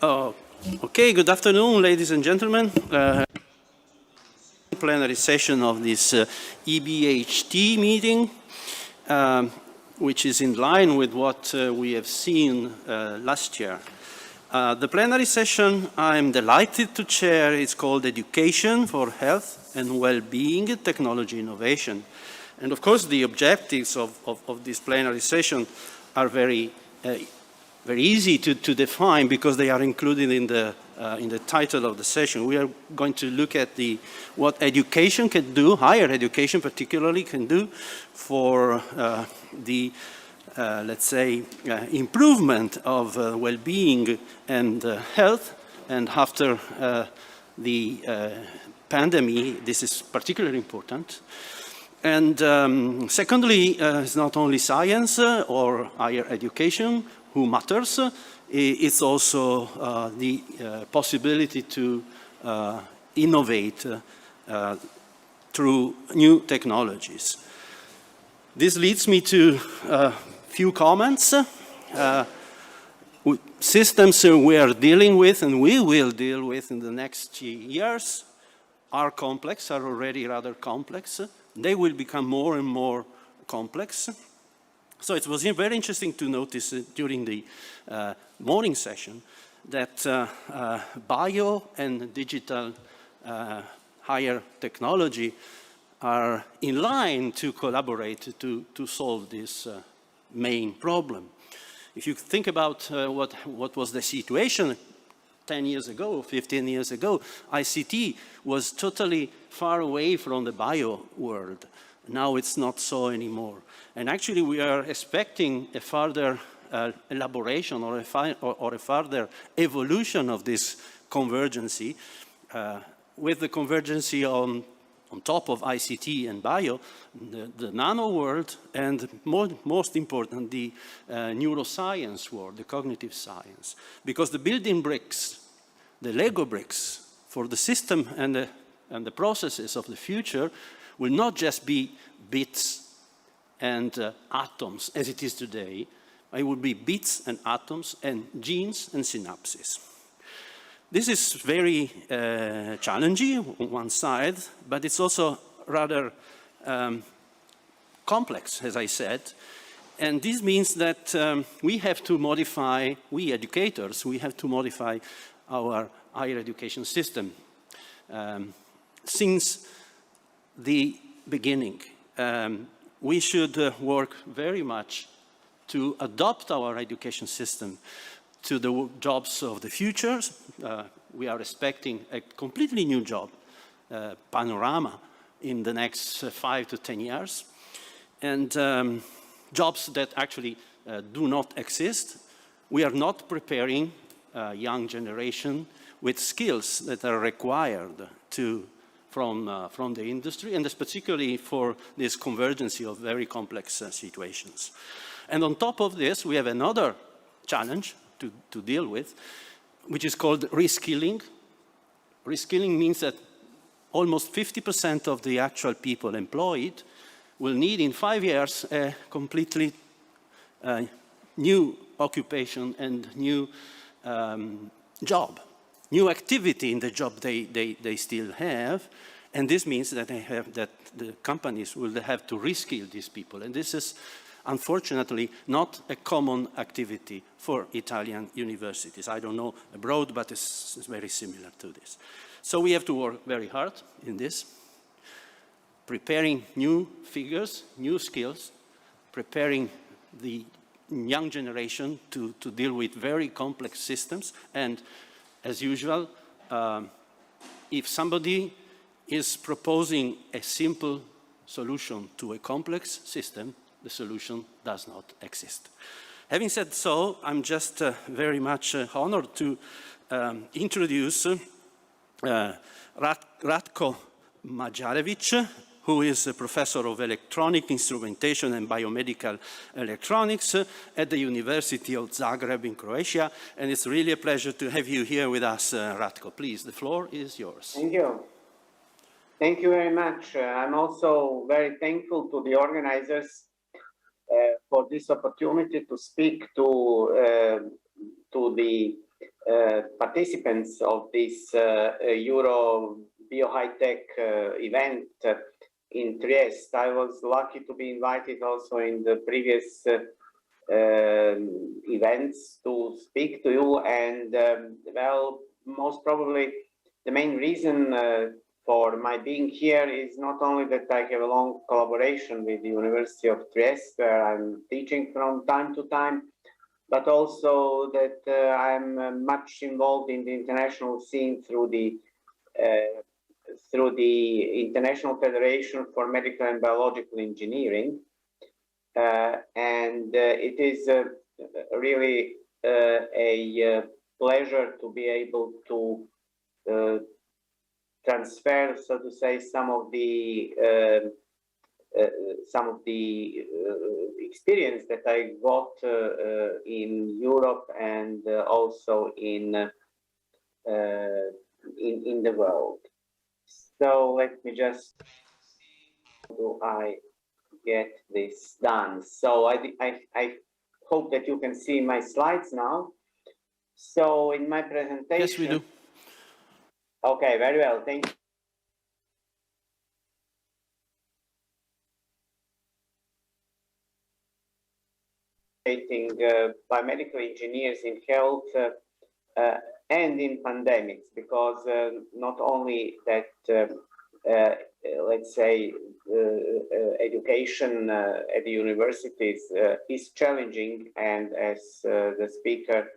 Okay, good afternoon, ladies and gentlemen. Plenary session of this EBHT meeting, which is in line with what we have seen last year. The plenary session I'm delighted to chair is called Education for Health and Well-being, Technology Innovation. And of course, the objectives of this plenary session are very easy to define because they are included in the title of the session. We are going to look at what education can do, higher education particularly can do for let's say, improvement of well-being and health. And after the pandemic, this is particularly important. And secondly, it's not only science or higher education who matters, it's also the possibility to innovate through new technologies. This leads me to a few comments. Systems we are dealing with and we will deal with in the next years are complex, are already rather complex. They will become more and more complex. So it was very interesting to notice during the morning session that bio and digital higher technology are in line to collaborate to solve this main problem. If you think about what was the situation 10 years ago, 15 years ago, ICT was totally far away from the bio world. Now it's not so anymore. And actually we are expecting a further elaboration or a further evolution of this convergency with the convergency on top of ICT and bio, the nano world, and most important, the neuroscience world, the cognitive science. Because the building bricks, the Lego bricks for the system and the processes of the future will not just be bits and atoms as it is today. It will be bits and atoms and genes and synapses. This is very challenging on one side, but it's also rather complex, as I said. And this means that we have to modify, we educators, we have to modify our higher education system. Since the beginning, we should work very much to adopt our education system to the jobs of the future. We are expecting a completely new job panorama in the next 5 to 10 years. And jobs that actually do not exist. We are not preparing a young generation with skills that are required from the industry, and particularly for this convergence of very complex situations. And on top of this, we have another challenge to deal with, which is called reskilling. Reskilling means that almost 50% of the actual people employed will need in 5 years a completely new occupation and new job, new activity in the job they still have. And this means that the companies will have to reskill these people. And this is unfortunately not a common activity for Italian universities. I don't know abroad, but it's very similar to this. So we have to work very hard in this, preparing new figures, new skills, preparing the young generation to deal with very complex systems. And as usual, if somebody is proposing a simple solution to a complex system, the solution does not exist. Having said so, I'm just very much honored to introduce Ratko Magjarević, who is a professor of electronic instrumentation and biomedical electronics at the University of Zagreb in Croatia. And it's really a pleasure to have you here with us, Ratko. Please, the floor is yours. Thank you. Thank you very much. I'm also very thankful to the organizers for this opportunity to speak to the participants of this EuroBioHighTech event in Trieste. I was lucky to be invited also in the previous events to speak to you, and well, most probably the main reason for my being here is not only that I have a long collaboration with the University of Trieste, where I'm teaching from time to time, but also that I'm much involved in the international scene through the International Federation for Medical and Biological Engineering. And it is really a pleasure to be able to transfer, so to say, some of the experience that I got in Europe and also in the world. So let me just see, how do I get this done? So I hope that you can see my slides now. So in my presentation. Yes, we do. Okay, very well. Thank you. Biomedical engineers in health and in pandemics, because not only that, let's say, education at the universities is challenging, and as the speaker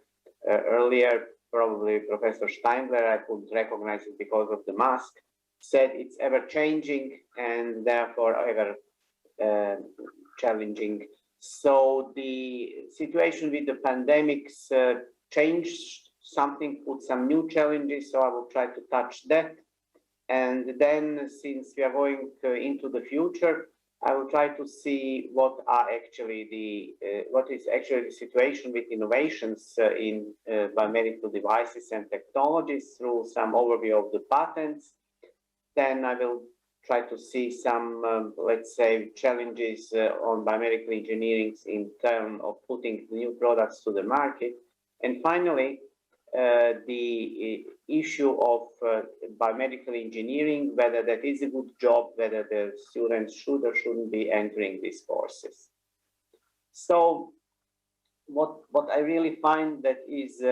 earlier, probably Professor Steinbler, I could recognize it because of the mask, said it's ever changing and therefore ever challenging. So the situation with the pandemics changed something, put some new challenges, so I will try to touch that. And then, since we are going into the future, I will try to see what are actually what is actually the situation with innovations in biomedical devices and technologies through some overview of the patents. Then I will try to see some, let's say, challenges on biomedical engineering in terms of putting new products to the market. And finally, the issue of biomedical engineering, whether that is a good job, whether the students should or shouldn't be entering these courses. So what I really find that is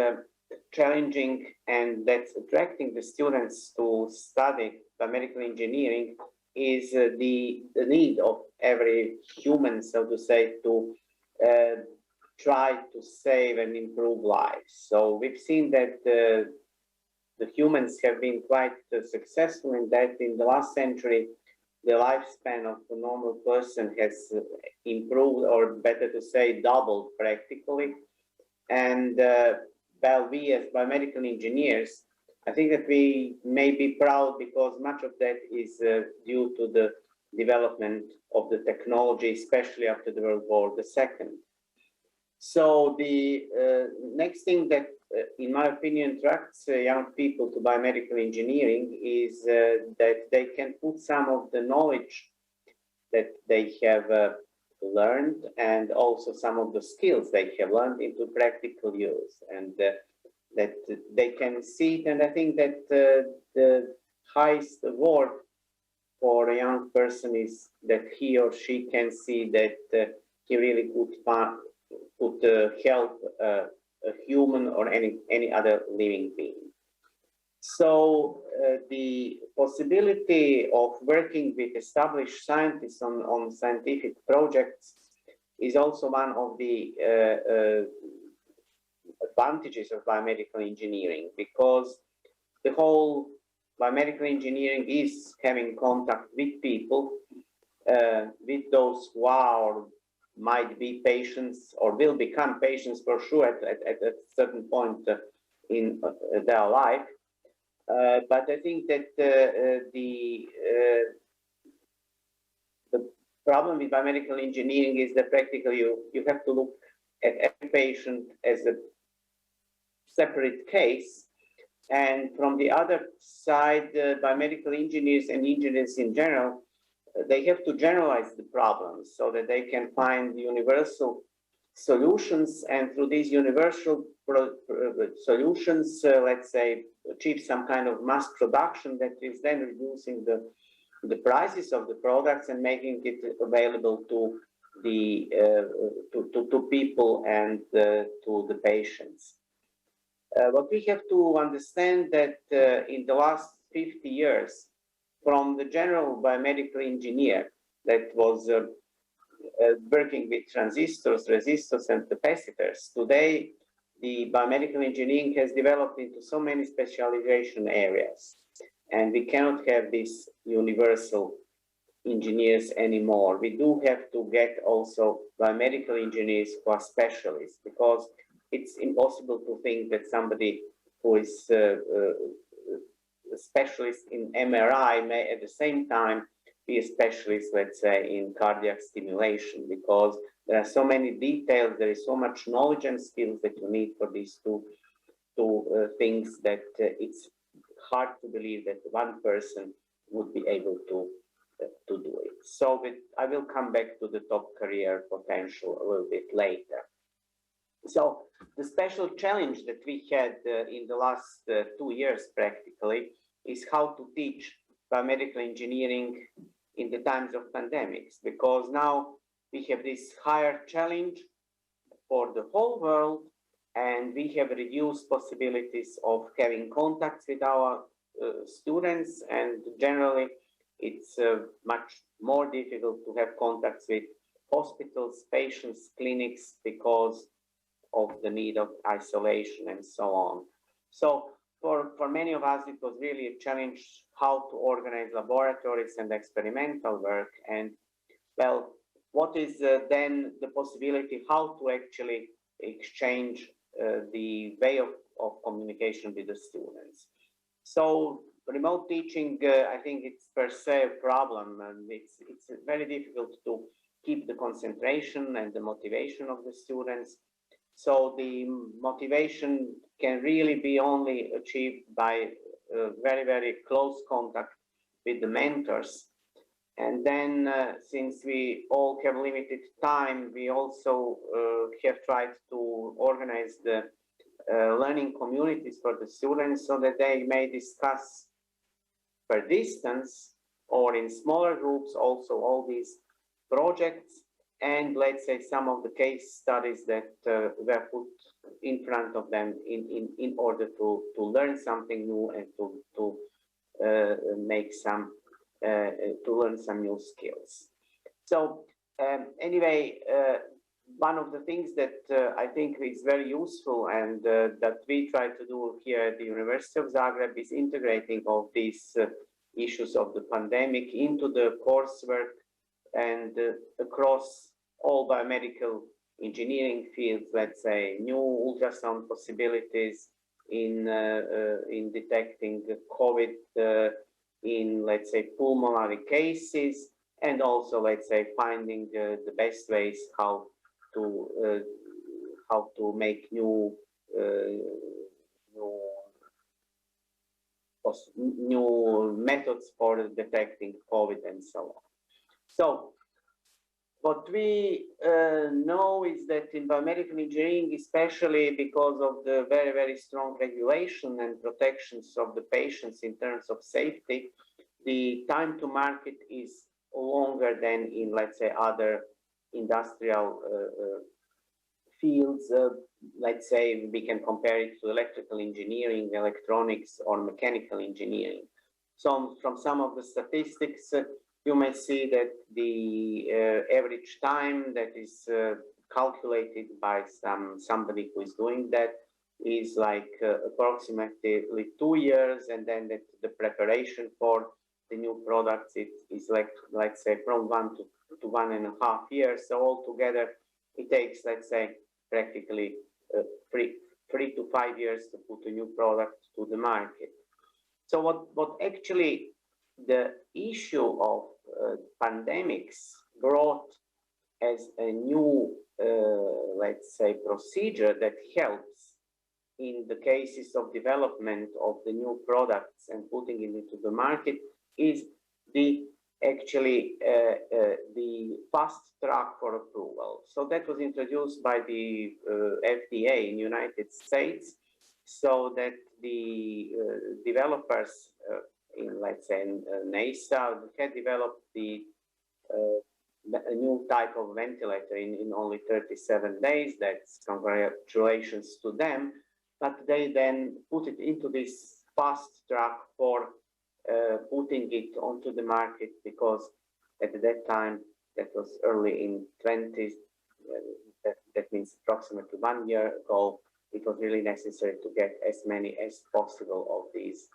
challenging and that's attracting the students to study biomedical engineering is the need of every human, so to say, to try to save and improve lives. So we've seen that the humans have been quite successful in that. In the last century, the lifespan of the normal person has improved, or better to say, doubled practically. And well, we as biomedical engineers, I think that we may be proud because much of that is due to the development of the technology, especially after the World War II. So the next thing that, in my opinion, attracts young people to biomedical engineering is that they can put some of the knowledge that they have learned and also some of the skills they have learned into practical use, and that they can see it. And I think that the highest award for a young person is that he or she can see that he really could help a human or any other living being. So the possibility of working with established scientists on scientific projects is also one of the advantages of biomedical engineering, because the whole biomedical engineering is having contact with people, with those who are might be patients or will become patients for sure at a certain point in their life. But I think that the problem with biomedical engineering is that practically you have to look at every patient as a separate case. And from the other side, biomedical engineers and engineers in general, they have to generalize the problems so that they can find universal solutions, and through these universal solutions, let's say, achieve some kind of mass production that is then reducing the prices of the products and making it available to the to people and to the patients. What we have to understand that in the last 50 years, from the general biomedical engineer that was working with transistors, resistors, and capacitors, today the biomedical engineering has developed into so many specialization areas, and we cannot have these universal engineers anymore. We do have to get also biomedical engineers who are specialists, because it's impossible to think that somebody who is a specialist in MRI may at the same time be a specialist, let's say, in cardiac stimulation, because there are so many details, there is so much knowledge and skills that you need for these two things that it's hard to believe that one person would be able to do it. So I will come back to the top career potential a little bit later. So the special challenge that we had in the last 2 years practically is how to teach biomedical engineering in the times of pandemics, because now we have this higher challenge for the whole world, and we have reduced possibilities of having contacts with our students, and generally it's much more difficult to have contacts with hospitals, patients, clinics, because of the need of isolation and so on. So for many of us, it was really a challenge how to organize laboratories and experimental work. And well, what is then the possibility how to actually exchange the way of communication with the students? So remote teaching, I think it's per se a problem, and it's very difficult to keep the concentration and the motivation of the students. So the motivation can really be only achieved by very, very close contact with the mentors. And then since we all have limited time, we also have tried to organize the learning communities for the students so that they may discuss per distance or in smaller groups also all these projects, and let's say some of the case studies that were put in front of them in order to learn something new and to make some to learn some new skills. So anyway, one of the things that I think is very useful and that we try to do here at the University of Zagreb is integrating of these issues of the pandemic into the coursework and across all biomedical engineering fields, let's say new ultrasound possibilities in detecting COVID in, let's say, pulmonary cases, and also, let's say, finding the best ways how to make new methods for detecting COVID and so on. So what we know is that in biomedical engineering, especially because of the very, very strong regulation and protections of the patients in terms of safety, the time to market is longer than in, let's say, other industrial fields. Let's say we can compare it to electrical engineering, electronics, or mechanical engineering. So from some of the statistics, you may see that the average time that is calculated by somebody who is doing that is like approximately 2 years, and then the preparation for the new products is like, let's say, from 1 to 1.5 years. So altogether, it takes, let's say, practically 3 to 5 years to put a new product to the market. So what actually the issue of pandemics brought as a new, let's say, procedure that helps in the cases of development of the new products and putting it into the market is the fast track for approval. So that was introduced by the FDA in the United States, so that the developers in, let's say, NASA had developed a new type of ventilator in only 37 days. That's congratulations to them. But they then put it into this fast track for putting it onto the market, because at that time, that was early in 20s, that means approximately 1 year ago, it was really necessary to get as many as possible of these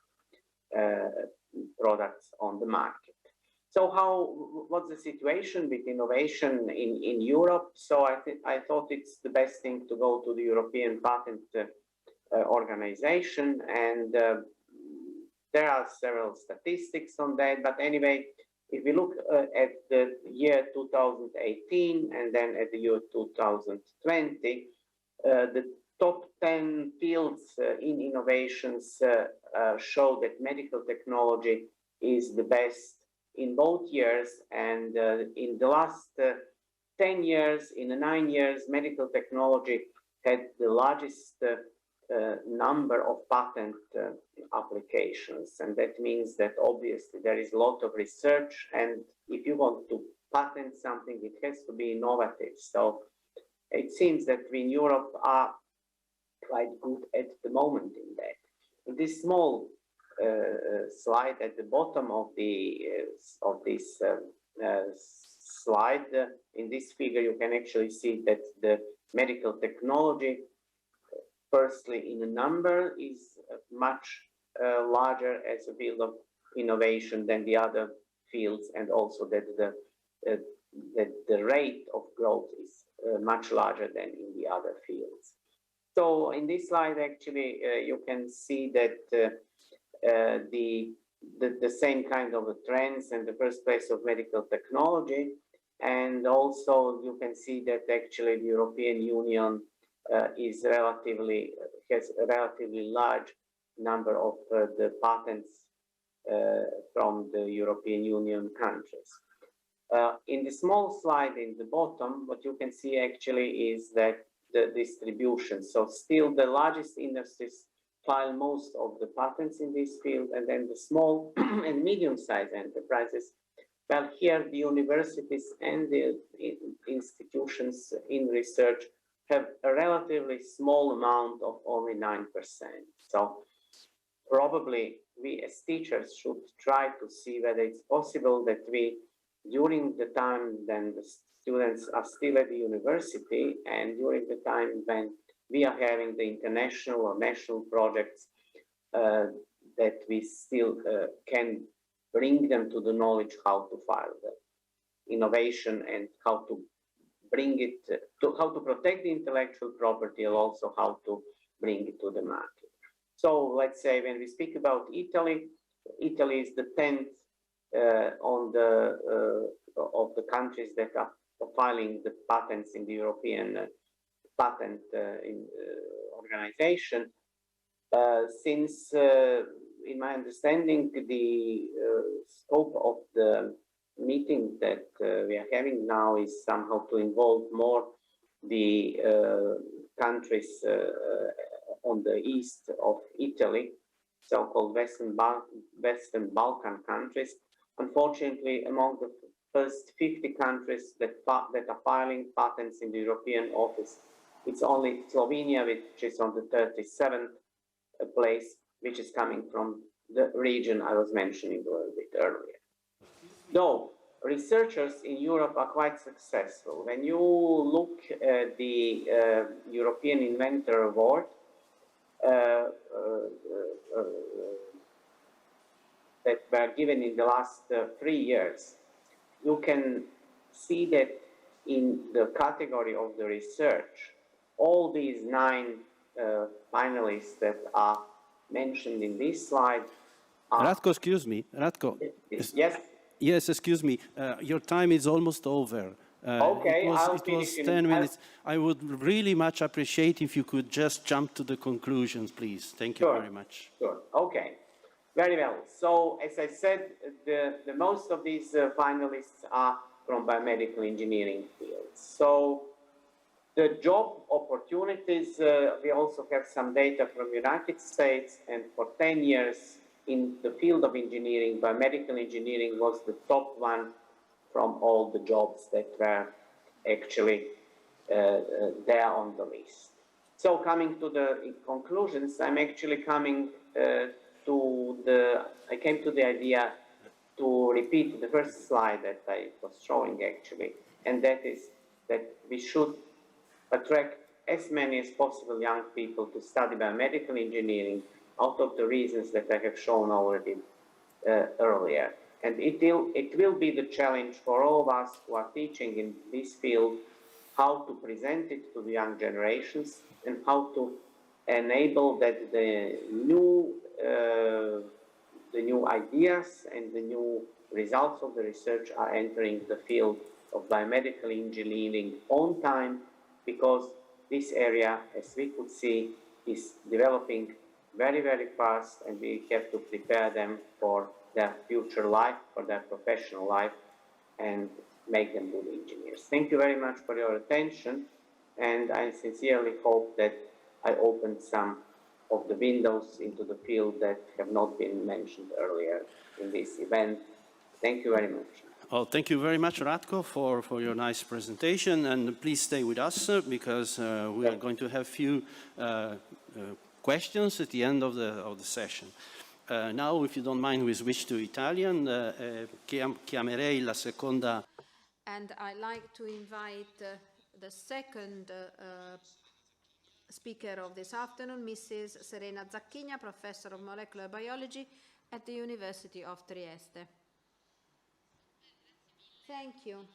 products on the market. So what's the situation with innovation in Europe? So I thought it's the best thing to go to the European Patent Organization, and there are several statistics on that. But anyway, if we look at the year 2018 and then at the year 2020, the top 10 fields in innovations show that medical technology is the best in both years. And in the last 10 years, in the 9 years, medical technology had the largest number of patent applications. And that means that obviously there is a lot of research, and if you want to patent something, it has to be innovative. So it seems that we in Europe are quite good at the moment in that. In this small slide at the bottom of this slide, in this figure, you can actually see that the medical technology, firstly, in a number, is much larger as a field of innovation than the other fields, and also that the rate of growth is much larger than in the other fields. So in this slide, actually, you can see that the same kind of trends and the first place of medical technology, and also you can see that actually the European Union has a relatively large number of the patents from the European Union countries. In the small slide in the bottom, what you can see actually is that the distribution. So still the largest industries file most of the patents in this field, and then the small and medium-sized enterprises. Well, here the universities and the institutions in research have a relatively small amount of only 9%. So probably we as teachers should try to see whether it's possible that we, during the time when the students are still at the university and during the time when we are having the international or national projects, that we still can bring them to the knowledge how to file the innovation and how to bring it, how to protect the intellectual property, and also how to bring it to the market. So let's say when we speak about Italy, Italy is the 10th on the of the countries that are filing the patents in the European patent organization. Since, in my understanding, the scope of the meeting that we are having now is somehow to involve more the countries on the east of Italy, so-called Western Balkan countries. Unfortunately, among the first 50 countries that are filing patents in the European office, it's only Slovenia, which is on the 37th place, which is coming from the region I was mentioning a little bit earlier. Though researchers in Europe are quite successful. When you look at the European Inventor Award, that were given in the last 3 years, you can see that in the category of the research, all these 9 finalists that are mentioned in this slide are... Ratko, excuse me. Ratko. Yes? Yes, excuse me. Your time is almost over. Okay, it was 10 minutes. I would really much appreciate if you could just jump to the conclusions, please. Thank you very much. Sure. Okay. Very well. So, as I said, the most of these finalists are from biomedical engineering fields. So, The job opportunities, we also have some data from United States, and for 10 years in the field of engineering, biomedical engineering was the top one from all the jobs that were actually there on the list. So coming to the conclusions, I'm actually coming I came to the idea to repeat the first slide that I was showing actually, and that is that we should attract as many as possible young people to study biomedical engineering out of the reasons that I have shown already earlier. And it will be the challenge for all of us who are teaching in this field, how to present it to the young generations and how to enable that the new ideas and the new results of the research are entering the field of biomedical engineering on time, because this area, as we could see, is developing very, very fast, and we have to prepare them for their future life, for their professional life, and make them good engineers. Thank you very much for your attention, and I sincerely hope that I opened some of the windows into the field that have not been mentioned earlier in this event. Thank you very much. Well, thank you very much, Ratko, for your nice presentation, and please stay with us because we are going to have a few questions at the end of the session. Now, if you don't mind, we switch to Italian. Chiamerei la seconda. And I'd like to invite the second speaker of this afternoon, Mrs. Serena Zacchigna, Professor of Molecular Biology at the University of Trieste. Thank you.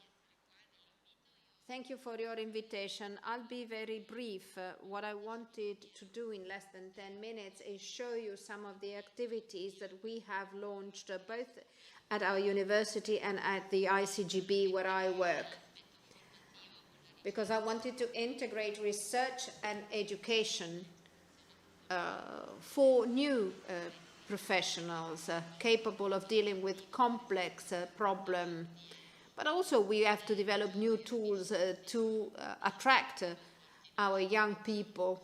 Thank you for your invitation. I'll be very brief. What I wanted to do in less than 10 minutes is show you some of the activities that we have launched both at our university and at the ICGB where I work. Because I wanted to integrate research and education for new professionals capable of dealing with complex problems. But also we have to develop new tools to attract our young people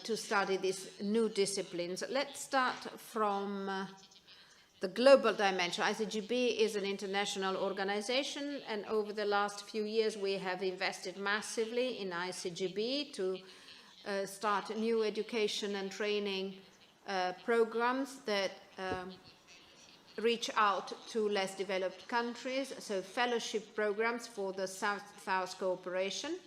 to study these new disciplines. Let's start from the global dimension. ICGB is an international organization, and over the last few years we have invested massively in ICGB to start new education and training programs that reach out to less developed countries, so fellowship programs for the South-South cooperation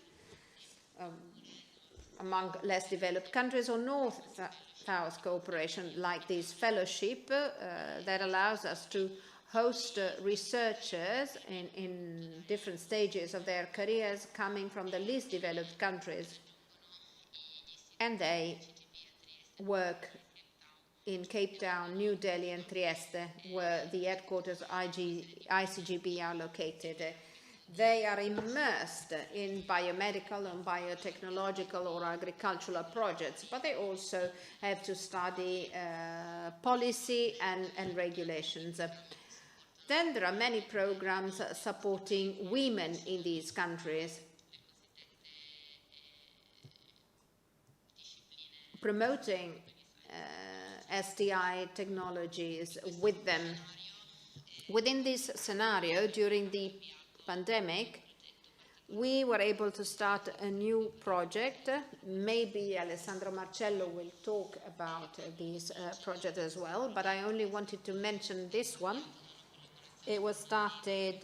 among less developed countries, or North-South cooperation like this fellowship that allows us to host researchers in different stages of their careers coming from the least developed countries. And they work in Cape Town, New Delhi and Trieste, where the headquarters ICGB are located. They are immersed in biomedical and biotechnological or agricultural projects, but they also have to study policy and regulations. Then there are many programs supporting women in these countries, promoting STI technologies with them. Within this scenario, during the pandemic, we were able to start a new project. Maybe Alessandro Marcello will talk about this project as well, but I only wanted to mention this one. It was started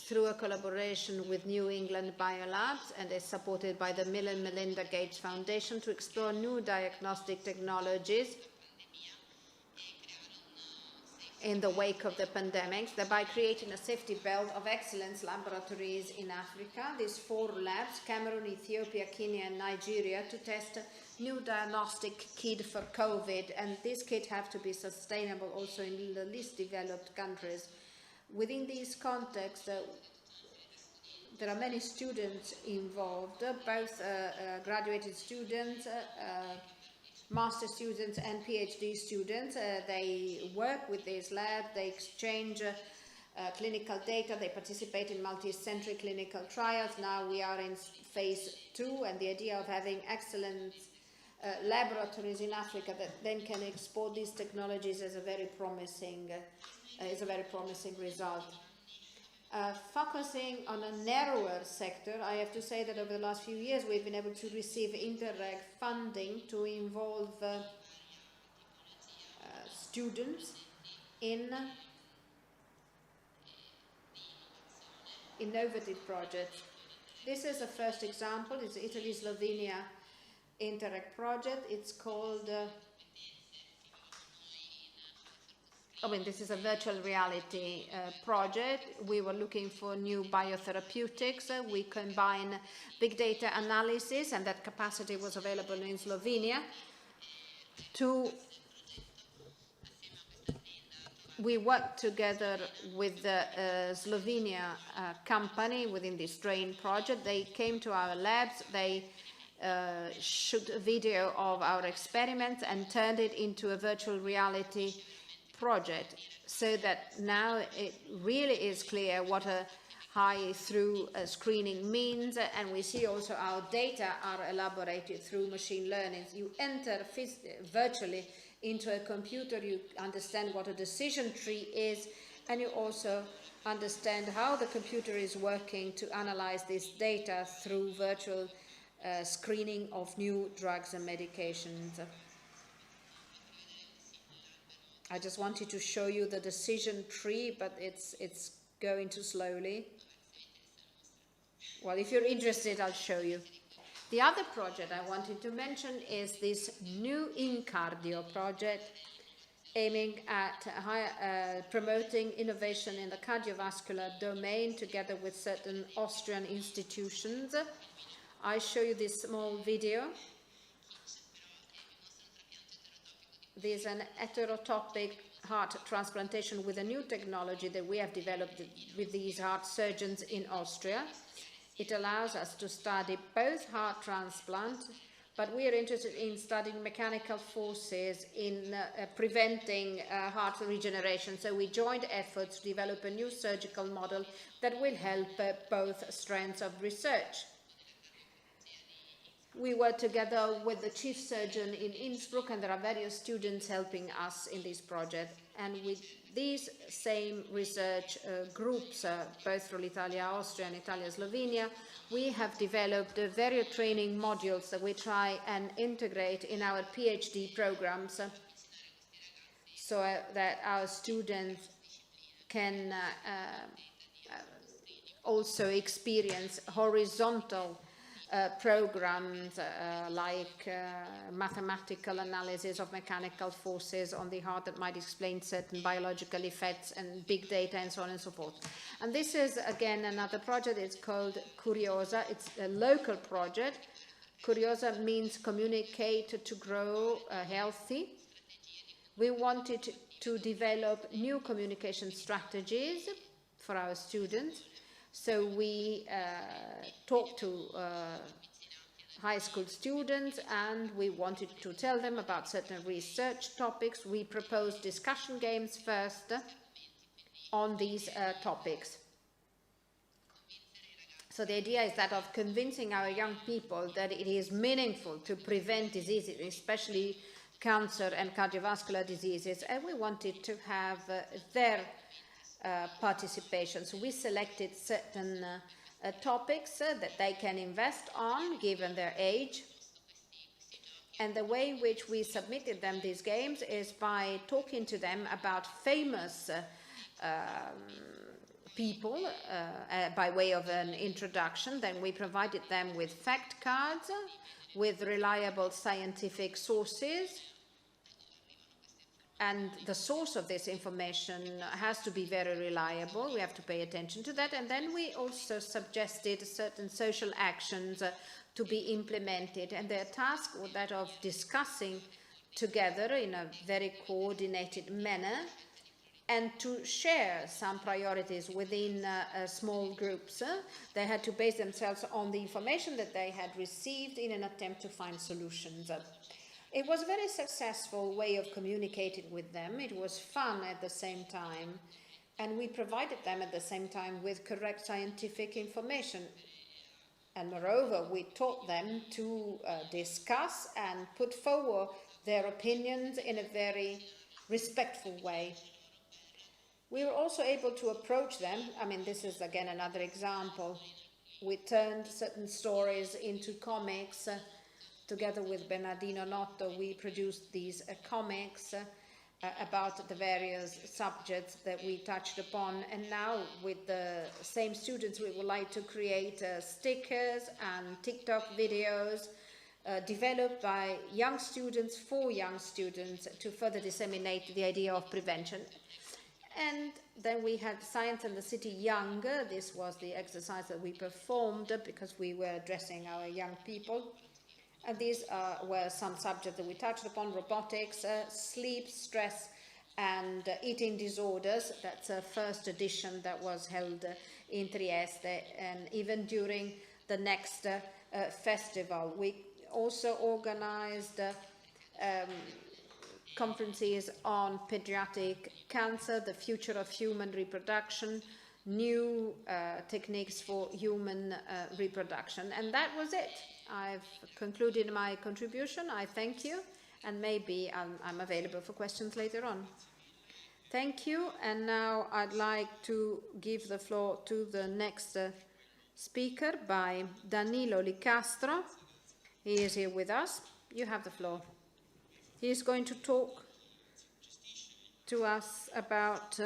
through a collaboration with New England Biolabs and is supported by the Bill and Melinda Gates Foundation to explore new diagnostic technologies in the wake of the pandemic, thereby creating a safety belt of excellence laboratories in Africa. These 4 labs, Cameroon, Ethiopia, Kenya and Nigeria, to test new diagnostic kit for COVID, and this kit have to be sustainable also in the least developed countries. Within this context, there are many students involved, both graduated students, master students and PhD students. They work with this lab, they exchange clinical data. They participate in multi-century clinical trials. Now we are in phase 2, and the idea of having excellent laboratories in Africa that then can export these technologies is a very promising result. Focusing on a narrower sector, I have to say that over the last few years we've been able to receive Interreg funding to involve students in innovative projects. This is the first example. It's Italy-Slovenia Interreg project. It's called this is a virtual reality project. We were looking for new biotherapeutics. We combine big data analysis, and that capacity was available in Slovenia. We worked together with the Slovenia company within this train project. They came to our labs, they shot a video of our experiments and turned it into a virtual reality project, so that now it really is clear what a high-through screening means, and we see also our data are elaborated through machine learning. You enter virtually into a computer, you understand what a decision tree is, and you also understand how the computer is working to analyze this data through virtual screening of new drugs and medications. I just wanted to show you the decision tree, but it's going too slowly. Well, if you're interested, I'll show you. The other project I wanted to mention is this new InCardio project, aiming at promoting innovation in the cardiovascular domain together with certain Austrian institutions. I show you this small video. There's an heterotopic heart transplantation with a new technology that we have developed with these heart surgeons in Austria. It allows us to study both heart transplant, but we are interested in studying mechanical forces in preventing heart regeneration. So we joined efforts to develop a new surgical model that will help both strands of research. We work together with the chief surgeon in Innsbruck, and there are various students helping us in this project. And with these same research groups, both from Italia, Austria, and Italia, Slovenia, we have developed various training modules that we try and integrate in our PhD programs, so that our students can also experience horizontal programs like mathematical analysis of mechanical forces on the heart that might explain certain biological effects and big data and so on and so forth. And this is again another project. It's called Curiosa. It's a local project. Curiosa means communicate to grow healthy. We wanted to develop new communication strategies for our students. So we talked to high school students, and we wanted to tell them about certain research topics. We proposed discussion games first on these topics. So the idea is that of convincing our young people that it is meaningful to prevent diseases, especially cancer and cardiovascular diseases, and we wanted to have their participation. So we selected certain topics that they can invest on given their age, and the way in which we submitted them these games is by talking to them about famous people by way of an introduction. Then we provided them with fact cards with reliable scientific sources, and the source of this information has to be very reliable. We have to pay attention to that. And then we also suggested certain social actions to be implemented. And their task was that of discussing together in a very coordinated manner and to share some priorities within small groups. They had to base themselves on the information that they had received in an attempt to find solutions. It was a very successful way of communicating with them. It was fun at the same time. And we provided them at the same time with correct scientific information. And moreover, we taught them to discuss and put forward their opinions in a very respectful way. We were also able to approach them. I mean, this is again another example. We turned certain stories into comics. Together with Bernardino Notto, we produced these comics about the various subjects that we touched upon. And now with the same students, we would like to create stickers and TikTok videos developed by young students for young students to further disseminate the idea of prevention. And then we had Science and the City Younger. This was the exercise that we performed because we were addressing our young people. And these were some subjects that we touched upon: robotics, sleep, stress, and eating disorders. That's a first edition that was held in Trieste, and even during the next festival. We also organized conferences on pediatric cancer, the future of human reproduction, new techniques for human reproduction. And that was it. I've concluded my contribution. I thank you, and maybe I'm available for questions later on. Thank you, and now I'd like to give the floor to the next speaker by Danilo Licastro. He is here with us. You have the floor. He is going to talk to us about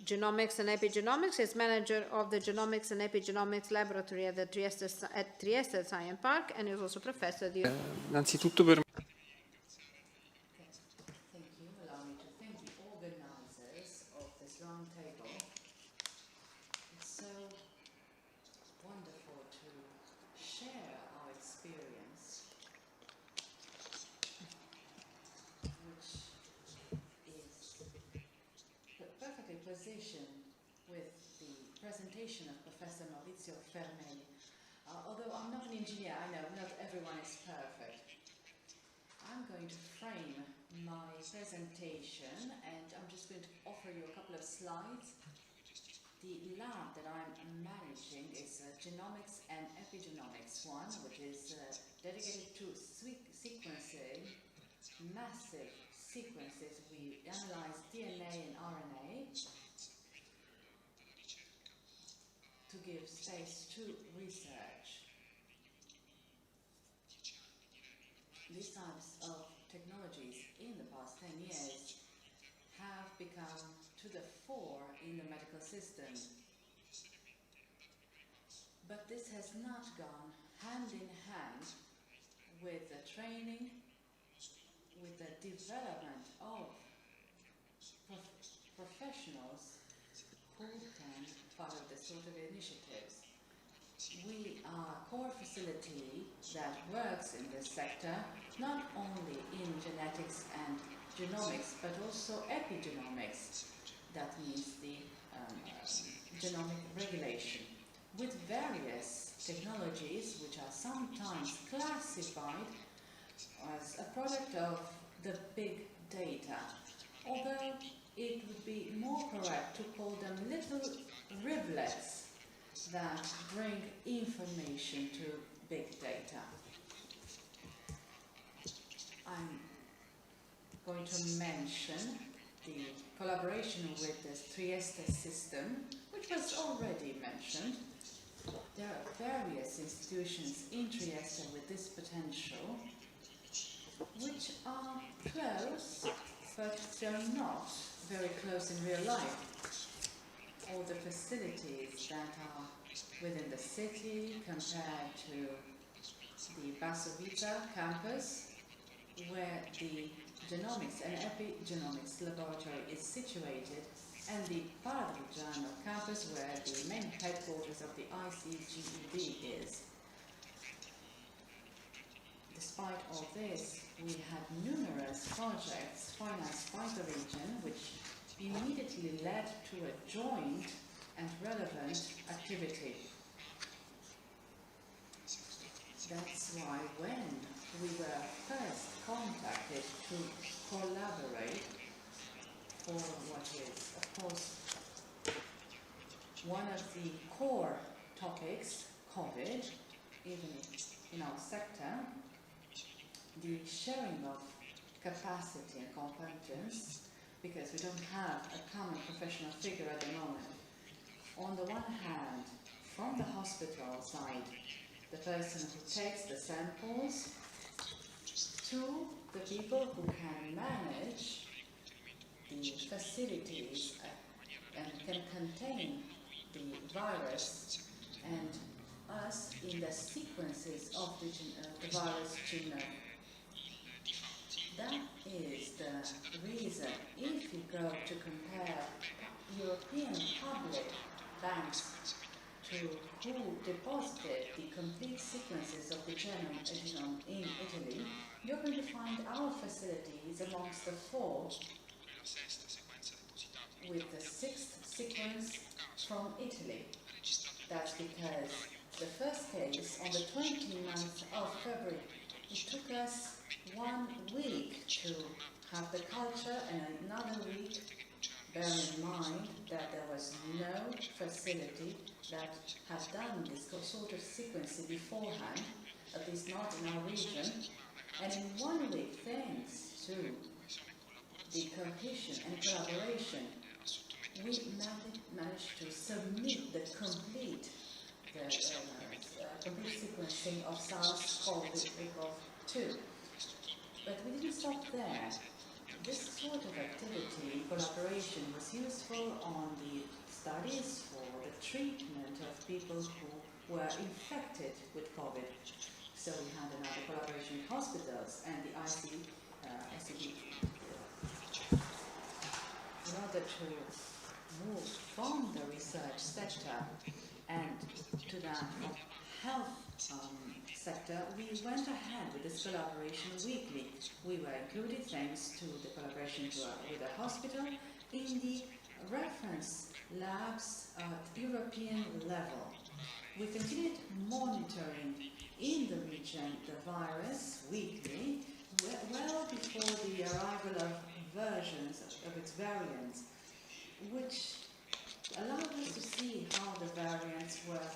genomics and epigenomics. He's manager of the Genomics and Epigenomics Laboratory at the Trieste Science Park, and is also professor. Innanzitutto per Thank you. Allow me to thank the organizers of this round table. It's so wonderful to share our experience, which is perfectly positioned with the presentation of Professor Maurizio Fermeglia. Although I'm not an engineer, I know not everyone is perfect. I'm going to frame my presentation, and I'm just going to offer you a couple of slides. The lab that I'm managing is Genomics and Epigenomics one, which is dedicated to sequencing massive sequences. We analyze DNA and RNA to give space to research. These types of technologies in the past 10 years have become to the fore in the medical system. But this has not gone hand in hand with the training, with the development of professionals who can follow this sort of initiatives. We are a core facility that works in this sector, not only in genetics and genomics, but also epigenomics. That means the genomic regulation, with various technologies which are sometimes classified as a product of the big data, although it would be more correct to call them little rivulets that bring information to big data. I'm going to mention the collaboration with the Trieste system, which was already mentioned. There are various institutions in Trieste with this potential, which are close, but they're not very close in real life. All the facilities that are within the city compared to the Basovita campus, where the Genomics and Epigenomics laboratory is situated, and the Parmigiano campus, where the main headquarters of the ICGED is. Despite all this, we had numerous projects financed by the region, which immediately led to a joint and relevant activity. That's why when we were first contacted to collaborate for what is, of course, one of the core topics, COVID, even in our sector, the sharing of capacity and competence, because we don't have a common professional figure at the moment. On the one hand, from the hospital side, the person who takes the samples, to the people who can manage the facilities and can contain the virus, and us in the sequences of the virus genome. That is the reason, if you go to compare European public banks to who deposited the complete sequences of the genome in Italy, you're going to find our facilities amongst the 4 with the 6th sequence from Italy. That's because the first case on the 29th of February, it took us 1 week to have the culture and another week, bear in mind that there was no facility that had done this sort of sequencing beforehand, at least not in our region. And in 1 week, thanks to the cohesion and collaboration, we managed to submit the complete sequencing of SARS-CoV-2. But we didn't stop there. This sort of activity, collaboration, was useful on the studies for the treatment of people who were infected with COVID. So we had another collaboration with hospitals and the ICD in order to move from the research sector and to the health sector, we went ahead with this collaboration weekly. We were included, thanks to the collaboration with the hospital, in the reference labs at European level. We continued monitoring in the region the virus weekly, well before the arrival of versions of its variants, which allowed us to see how the variants were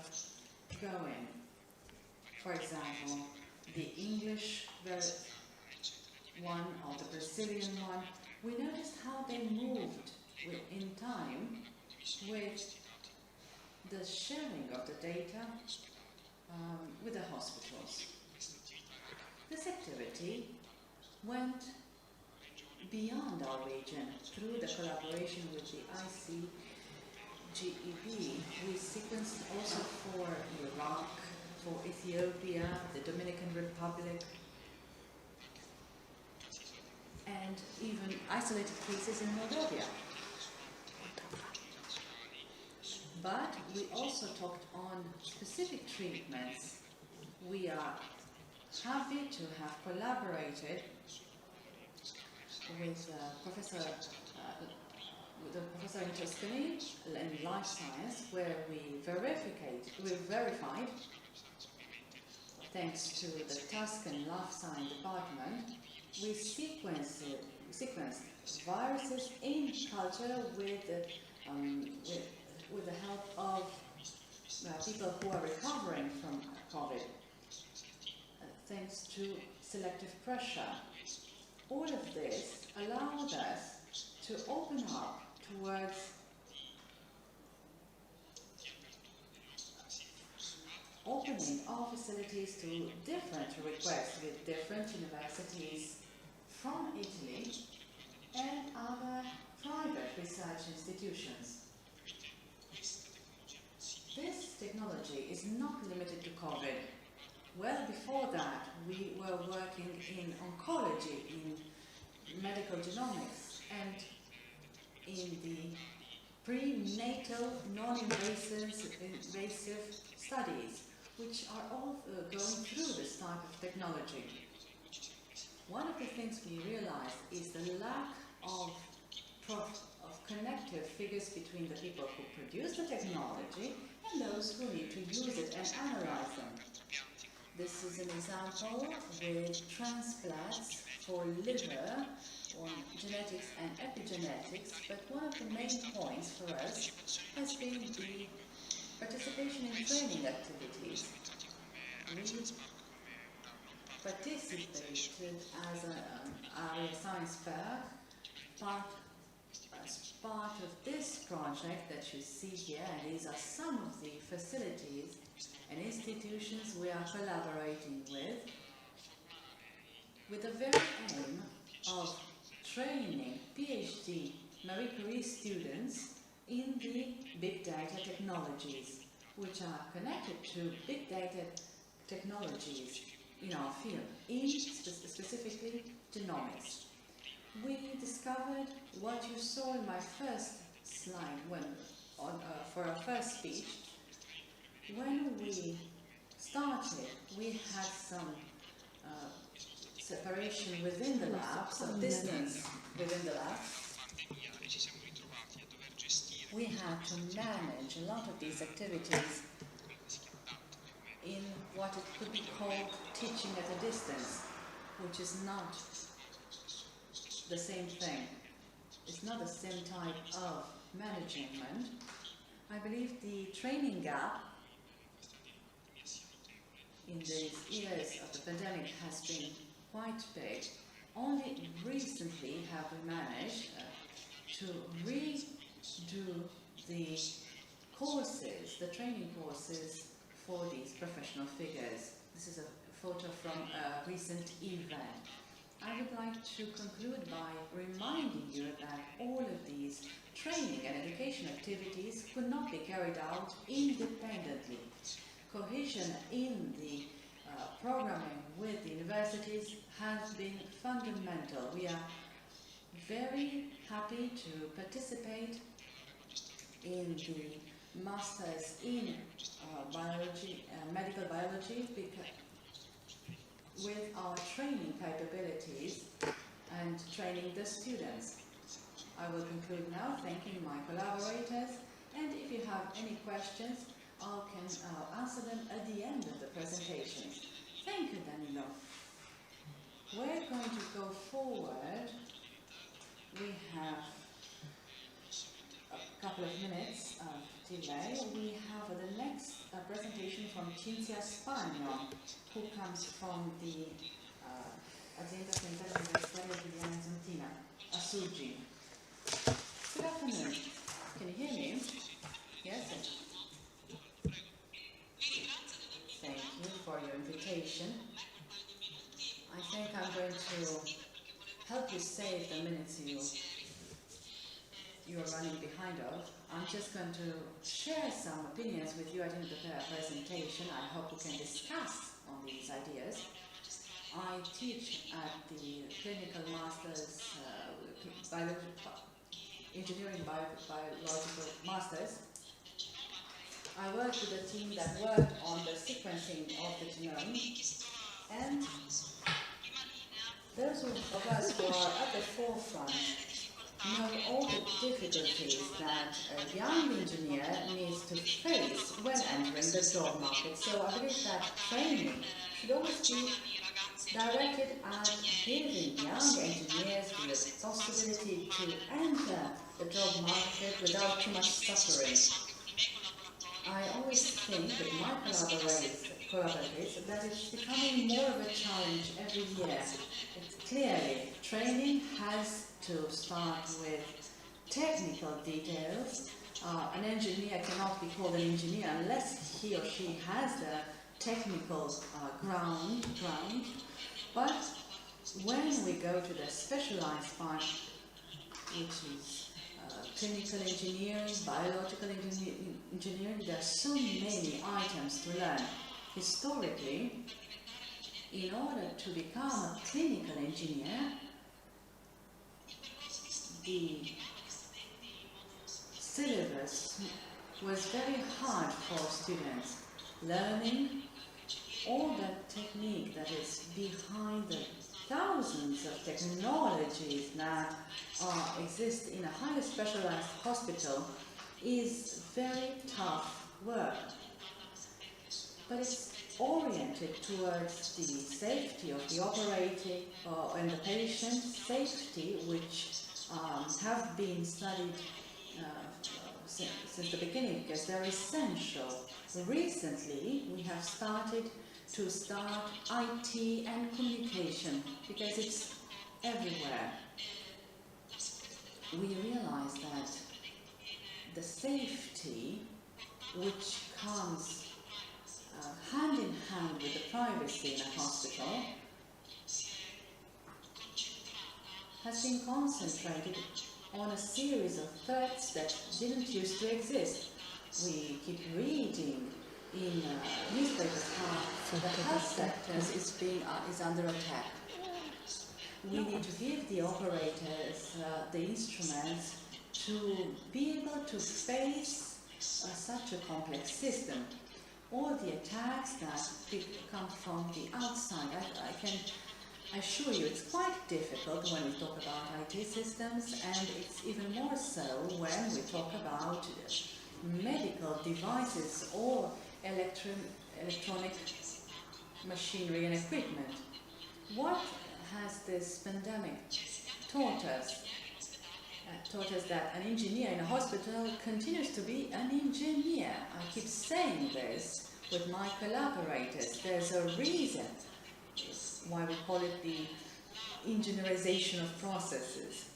going. For example, the English one or the Brazilian one, we noticed how they moved in time with the sharing of the data with the hospitals. This activity went beyond our region through the collaboration with the ICGEB. We sequenced also for Iraq, for Ethiopia, the Dominican Republic, and even isolated cases in Moldova. But we also talked on specific treatments. We are happy to have collaborated with Professor in Tuscany in life science, where we verified, thanks to the Tuscan life science department, we sequenced viruses in culture with the help of people who are recovering from COVID, thanks to selective pressure. All of this allowed us to open up towards opening our facilities to different requests with different universities from Italy and other private research institutions. This technology is not limited to COVID. Well before that, we were working in oncology, in medical genomics, and in the prenatal non-invasive studies, which are all going through this type of technology. One of the things we realized is the lack of connective figures between the people who produce the technology and those who need to use it and analyze them. This is an example with transplants for liver on genetics and epigenetics, but one of the main points for us has been the participation in training activities. We participated as an area science fair, as part of this project that you see here, and these are some of the facilities and institutions we are collaborating with the very aim of training PhD Marie Curie students in the big data technologies, which are connected to big data technologies in our field, specifically genomics. We discovered what you saw in my first slide for our first speech. When we started, we had some separation within the lab, some distance within the lab. We had to manage a lot of these activities in what it could be called teaching at a distance, which is not the same thing. It's not the same type of management. I believe the training gap in these years of the pandemic has been quite big. Only recently have we managed to redo the courses, the training courses for these professional figures. This is a photo from a recent event. I would like to conclude by reminding you that all of these training and education activities could not be carried out independently. Cohesion in the programming with the universities has been fundamental. We are very happy to participate in the Masters in biology, medical biology, with our training capabilities and training the students. I will conclude now, thanking my collaborators, and if you have any questions, I can answer them at the end of the presentation. Thank you, Danilo. We're going to go forward. We have a couple of minutes of delay. We have the next presentation from Cinzia Spagno, who comes from the Azienda Sanitaria Universitaria di Assugi. Good afternoon. Can you hear me? Yes? Thank you for your invitation. I think I'm going to help you save the minutes you are running behind of. I'm just going to share some opinions with you. I didn't prepare a presentation. I hope we can discuss on these ideas. I teach at the Clinical Masters, Engineering Biological Masters. I work with a team that worked on the sequencing of the genome, and those of us who are at the forefront know all the difficulties that a young engineer needs to face when entering the job market. So I believe that training should always be directed at giving young engineers the possibility to enter the job market without too much suffering. I always think with my collaborators that it's becoming more of a challenge every year. Clearly, training has to start with technical details. An engineer cannot be called an engineer unless he or she has the technical ground. But when we go to the specialized part, which is clinical engineering, biological engineering, there are so many items to learn. Historically, in order to become a clinical engineer, the syllabus was very hard for students. Learning all the technique that is behind the thousands of technologies that exist in a highly specialized hospital is very tough work. But it's oriented towards the safety of the operator and the patient, safety which have been studied since the beginning because they're essential. Recently, we have started IT and communication because it's everywhere. We realize that the safety which comes hand in hand with the privacy in a hospital has been concentrated on a series of threats that didn't used to exist. We keep reading in newspapers how the health sector is under attack. We need to give the operators the instruments to be able to face such a complex system. All the attacks that come from the outside, I can assure you it's quite difficult when we talk about IT systems, and it's even more so when we talk about medical devices or electronic machinery and equipment. What has this pandemic taught us? Taught us that an engineer in a hospital continues to be an engineer. I keep saying this with my collaborators. There's a reason why we call it the engineerization of processes.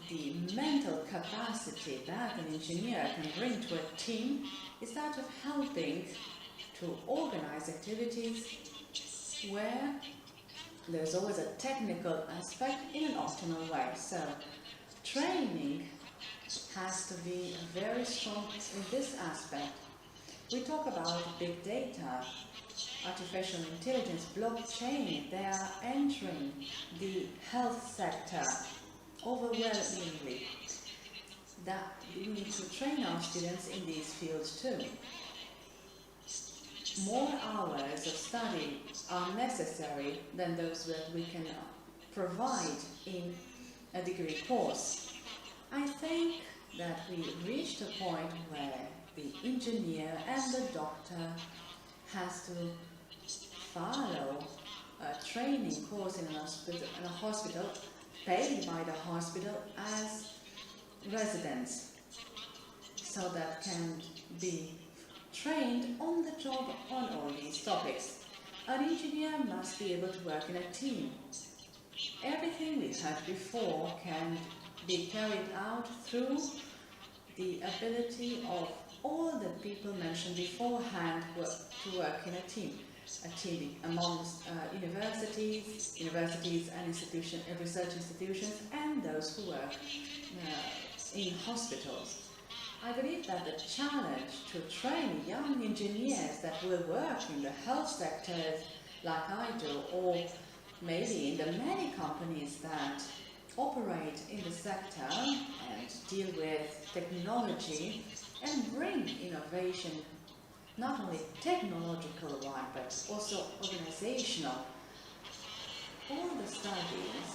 The mental capacity that an engineer can bring to a team is that of helping to organize activities where there's always a technical aspect in an optimal way. So training has to be very strong in this aspect. We talk about big data, artificial intelligence, blockchain. They are entering the health sector overwhelmingly. That we need to train our students in these fields too. More hours of study are necessary than those that we can provide in a degree course. I think that we reached a point where the engineer and the doctor has to follow a training course in a hospital paid by the hospital as residents, so that can be trained on the job on all these topics. An engineer must be able to work in a team. Everything we've had before can be carried out through the ability of all the people mentioned beforehand to work in a team amongst universities and research institutions, and those who work in hospitals. I believe that the challenge to train young engineers that will work in the health sectors like I do, or maybe in the many companies that operate in the sector and deal with technology and bring innovation, not only technological one, but also organizational. All the studies,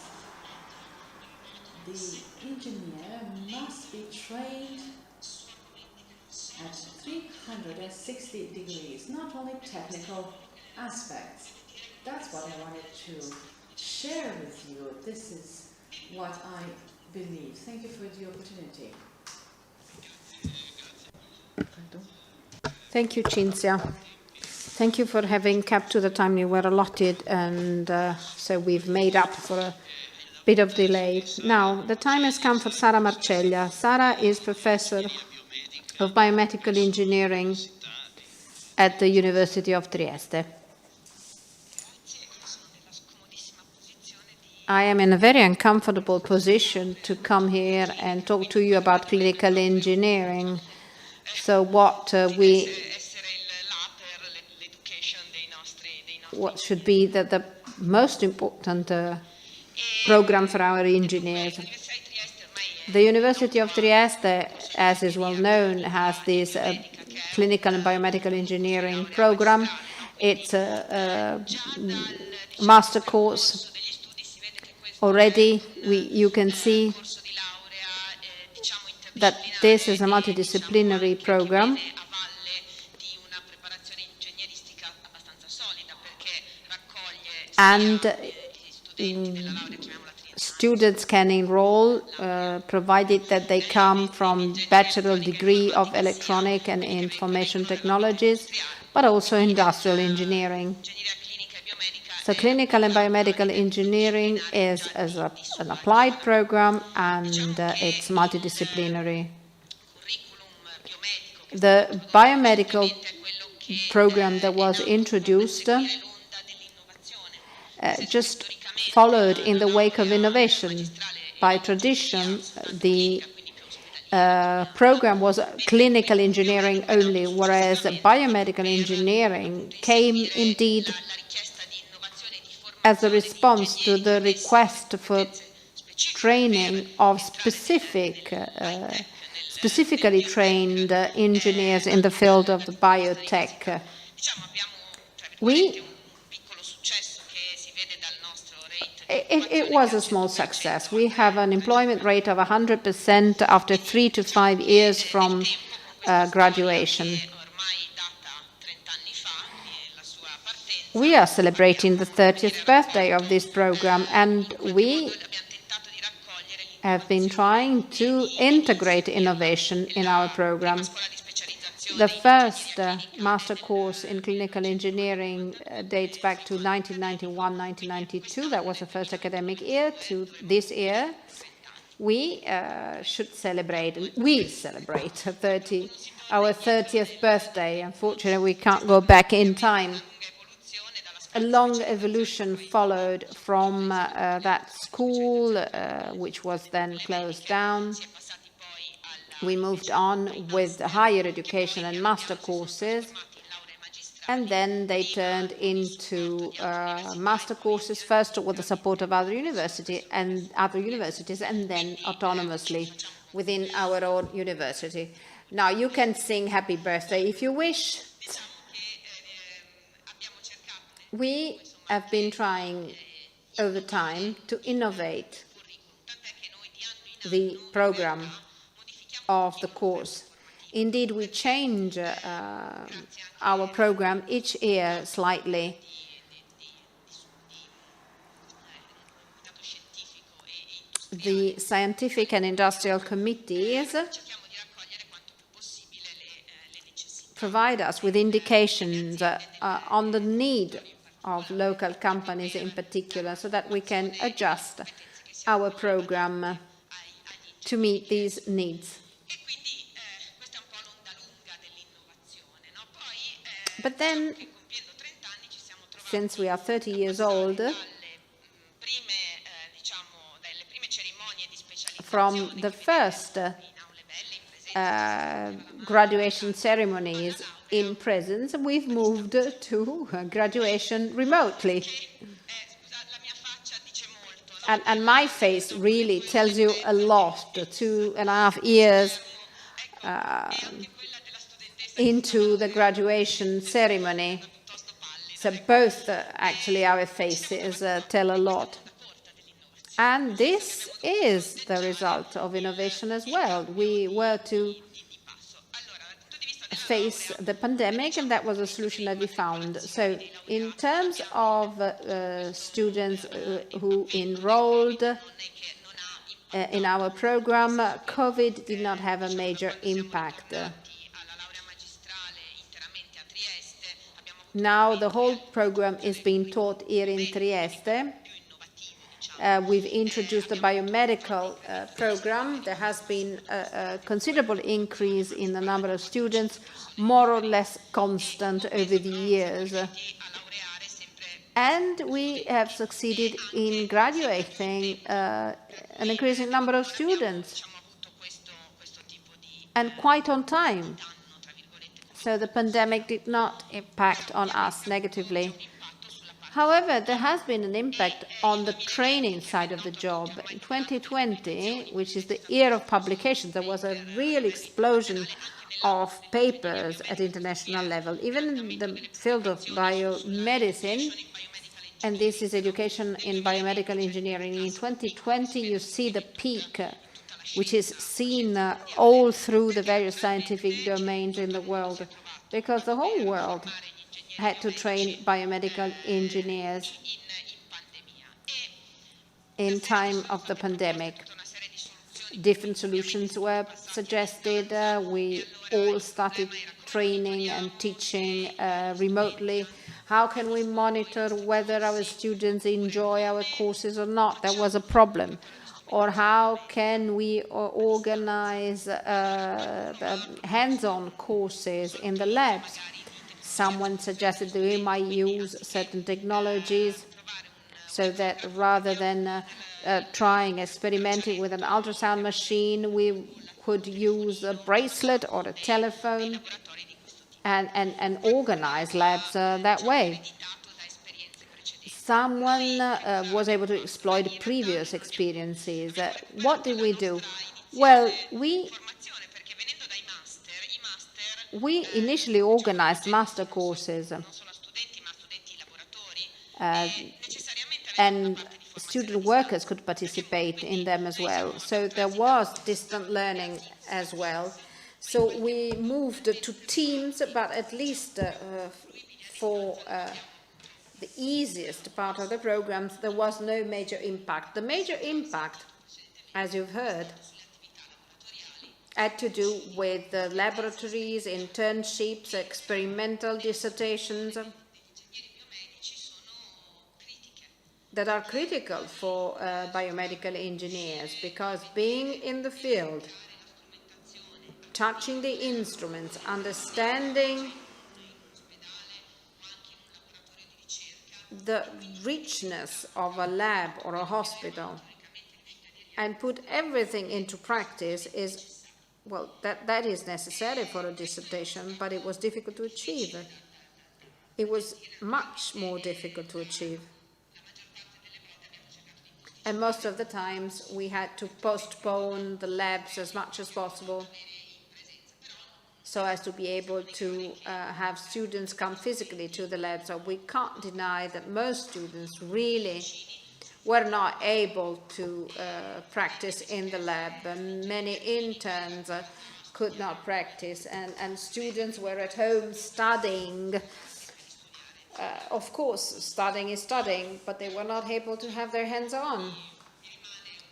the engineer must be trained at 360 degrees, not only technical aspects. That's what I wanted to share with you. This is what I believe. Thank you for the opportunity. Thank you, Cinzia. Thank you for having kept to the time you were allotted, and so we've made up for a bit of delay. Now, the time has come for Sara Marceglia. Sara is Professor of Biomedical Engineering at the University of Trieste. I am in a very uncomfortable position to come here and talk to you about clinical engineering. So what should be the most important program for our engineers? The University of Trieste, as is well known, has this clinical and biomedical engineering program. It's a master course. Already you can see that this is a multidisciplinary program and students can enroll, provided that they come from bachelor degree of electronic and information technologies, but also industrial engineering. So clinical and biomedical engineering is an applied program, and it's multidisciplinary. The biomedical program that was introduced just followed in the wake of innovation. By tradition, the program was clinical engineering only, whereas biomedical engineering came indeed as a response to the request for training of specifically trained engineers in the field of the biotech. It was a small success. We have an employment rate of 100% after 3 to 5 years from graduation. We are celebrating the 30th birthday of this program, and we have been trying to integrate innovation in our program. The first master course in clinical engineering dates back to 1991-1992. That was the first academic year. To this year, we should celebrate, we celebrate our 30th birthday. Unfortunately, we can't go back in time. A long evolution followed from that school, which was then closed down. We moved on with higher education and master courses, and then they turned into master courses, first with the support of other universities, and then autonomously within our own university. Now, you can sing happy birthday if you wish. We have been trying over time to innovate the program of the course. Indeed, we change our program each year slightly. The scientific and industrial committees provide us with indications on the need of local companies in particular, so that we can adjust our program to meet these needs. But then, since we are 30 years old, from the first graduation ceremonies in presence, we've moved to graduation remotely. And my face really tells you a lot. 2.5 years into the graduation ceremony. So both actually our faces tell a lot. And this is the result of innovation as well. We were to face the pandemic, and that was a solution that we found. So in terms of students who enrolled in our program, COVID did not have a major impact. Now the whole program is being taught here in Trieste. We've introduced a biomedical program. There has been a considerable increase in the number of students, more or less constant over the years. And we have succeeded in graduating an increasing number of students, and quite on time. So the pandemic did not impact on us negatively. However, there has been an impact on the training side of the job. In 2020, which is the year of publications, there was a real explosion of papers at international level, even in the field of biomedicine, and this is education in biomedical engineering. In 2020, you see the peak, which is seen all through the various scientific domains in the world, because the whole world had to train biomedical engineers. in time of the pandemic. Different solutions were suggested. We all started training and teaching remotely. How can we monitor whether our students enjoy our courses or not? That was a problem. Or how can we organize hands-on courses in the labs? Someone suggested that we might use certain technologies so that rather than experimenting with an ultrasound machine, we could use a bracelet or a telephone and organize labs that way. Someone was able to exploit previous experiences. What did we do? Well, we initially organized master courses, and student workers could participate in them as well. So there was distant learning as well. So we moved to teams, but at least for the easiest part of the programs, there was no major impact. The major impact, as you've heard, had to do with the laboratories, internships, experimental dissertations that are critical for biomedical engineers, because being in the field, touching the instruments, understanding the richness of a lab or a hospital and put everything into practice is, well, that is necessary for a dissertation, but it was difficult to achieve. It was much more difficult to achieve. And most of the times we had to postpone the labs as much as possible so as to be able to have students come physically to the lab. So we can't deny that most students really were not able to practice in the lab. And many interns could not practice, and students were at home studying. Of course, studying is studying, but they were not able to have their hands on.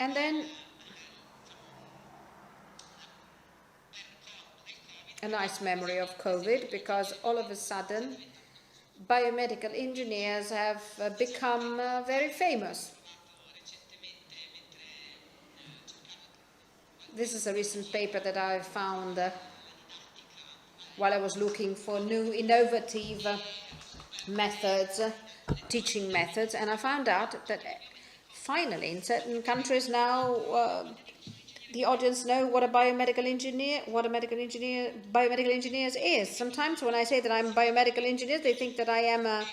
And then a nice memory of COVID, because all of a sudden biomedical engineers have become very famous. This is a recent paper that I found while I was looking for new innovative methods, teaching methods, and I found out that finally in certain countries now the audience know what a biomedical engineer is. Sometimes when I say that I'm a biomedical engineer, they think that I am a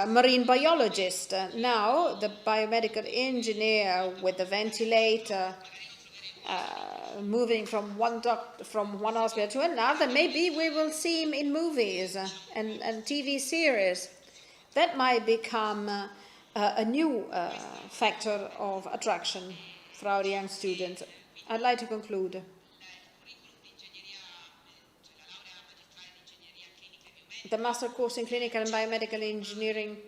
marine biologist. Now the biomedical engineer with the ventilator moving from one hospital to another, maybe we will see him in movies and TV series. That might become a new factor of attraction for our young students. I'd like to conclude. The master course in clinical and biomedical engineering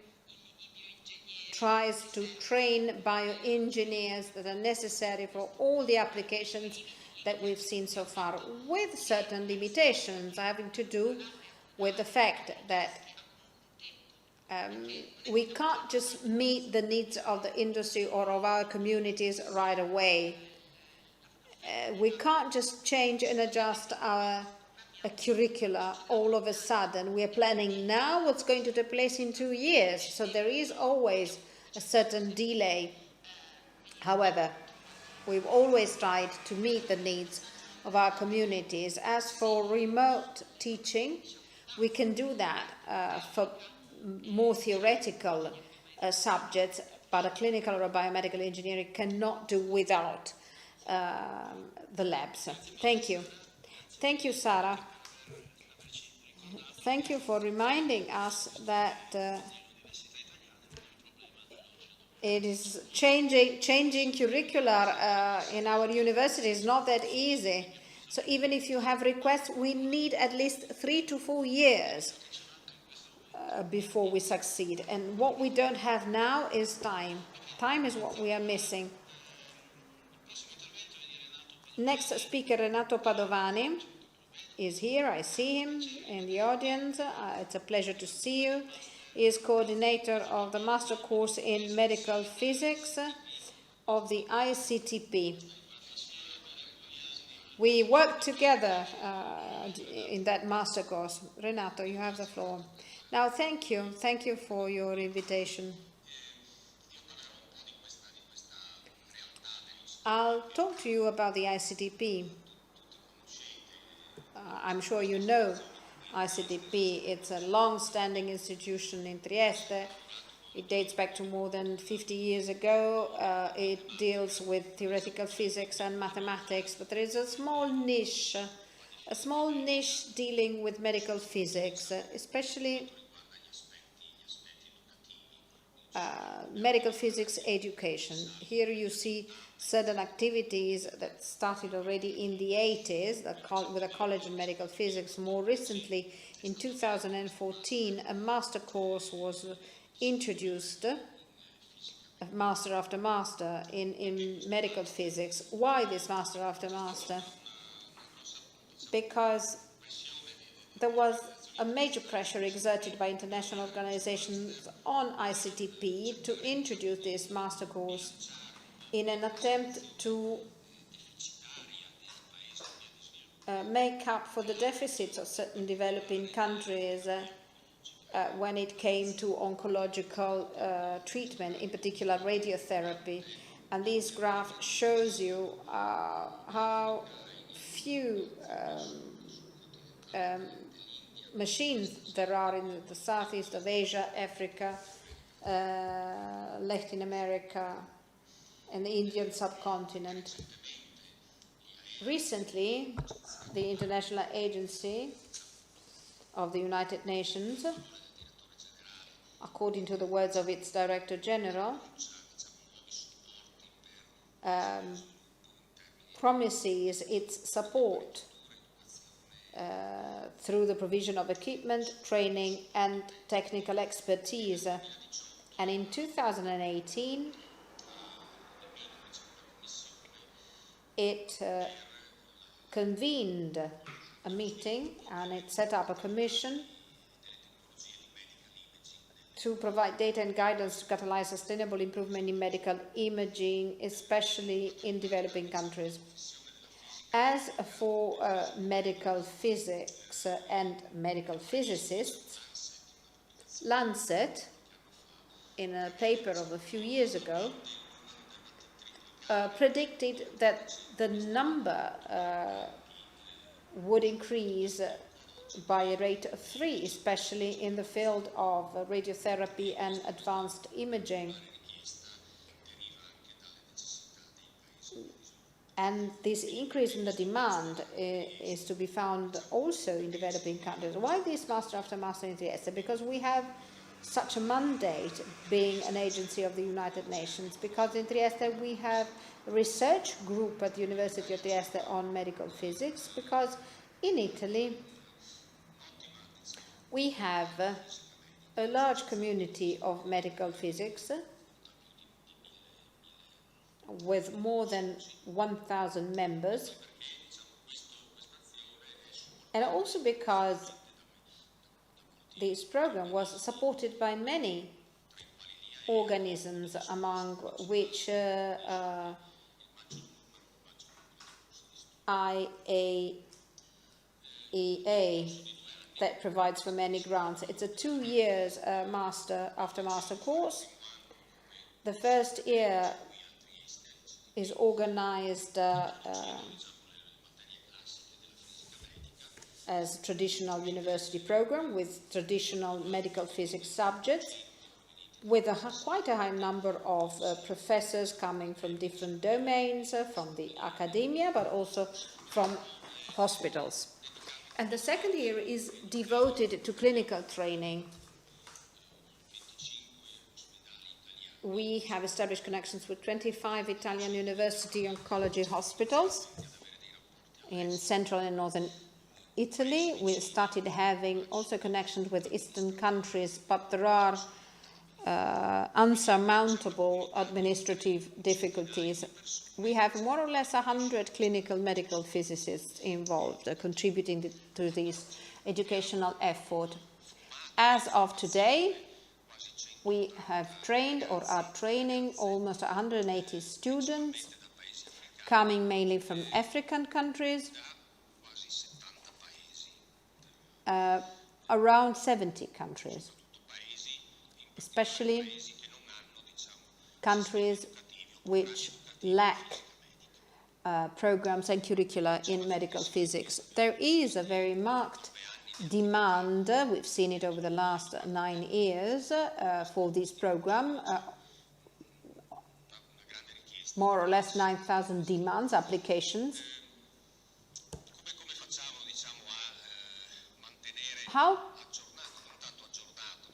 tries to train bioengineers that are necessary for all the applications that we've seen so far, with certain limitations having to do with the fact that we can't just meet the needs of the industry or of our communities right away. We can't just change and adjust our curricula all of a sudden. We are planning now what's going to take place in 2 years, so there is always a certain delay. However, we've always tried to meet the needs of our communities. As for remote teaching, we can do that for more theoretical subjects, but a clinical or a biomedical engineering cannot do without the labs. Thank you. Thank you, Sara. Thank you for reminding us that it is changing curricula in our university is not that easy. So even if you have requests, we need at least 3 to 4 years before we succeed. And what we don't have now is time. Time is what we are missing. Next speaker, Renato Padovani, is here. I see him in the audience. It's a pleasure to see you. He is coordinator of the master course in medical physics of the ICTP. We worked together in that master course. Renato, you have the floor. Now, thank you. Thank you for your invitation. I'll talk to you about the ICTP. I'm sure you know ICTP. It's a long-standing institution in Trieste. It dates back to more than 50 years ago. It deals with theoretical physics and mathematics, but there is a small niche dealing with medical physics, especially medical physics education. Here you see certain activities that started already in the 80s with a college in medical physics. More recently, in 2014, a master course was introduced, master after master, in medical physics. Why this master after master? Because there was a major pressure exerted by international organizations on ICTP to introduce this master course in an attempt to make up for the deficits of certain developing countries when it came to oncological treatment, in particular radiotherapy. And this graph shows you how few machines there are in the southeast of Asia, Africa, Latin America, and the Indian subcontinent. Recently, the International Agency of the United Nations, according to the words of its Director General, promises its support through the provision of equipment, training, and technical expertise. And in 2018, it convened a meeting and it set up a commission to provide data and guidance to catalyze sustainable improvement in medical imaging, especially in developing countries. As for medical physics and medical physicists, Lancet, in a paper of a few years ago, predicted that the number would increase by a rate of 3, especially in the field of radiotherapy and advanced imaging. And this increase in the demand is to be found also in developing countries. Why this master after master in Trieste? Because we have such a mandate, being an agency of the United Nations, because in Trieste we have a research group at the University of Trieste on medical physics, because in Italy we have a large community of medical physics with more than 1,000 members, and also because this program was supported by many organisms, among which IAEA, that provides for many grants. It's a 2 years master after master course. The first year is organized as a traditional university program with traditional medical physics subjects, with quite a high number of professors coming from different domains, from the academia, but also from hospitals. And the second year is devoted to clinical training. We have established connections with 25 Italian university oncology hospitals in central and northern Italy. We started having also connections with eastern countries, but there are unsurmountable administrative difficulties. We have more or less 100 clinical medical physicists involved, contributing to this educational effort. As of today, we have trained or are training almost 180 students, coming mainly from African countries, around 70 countries, especially countries which lack programs and curricula in medical physics. There is a very marked demand, we've seen it over the last 9 years, for this program, more or less 9,000 demands, applications. How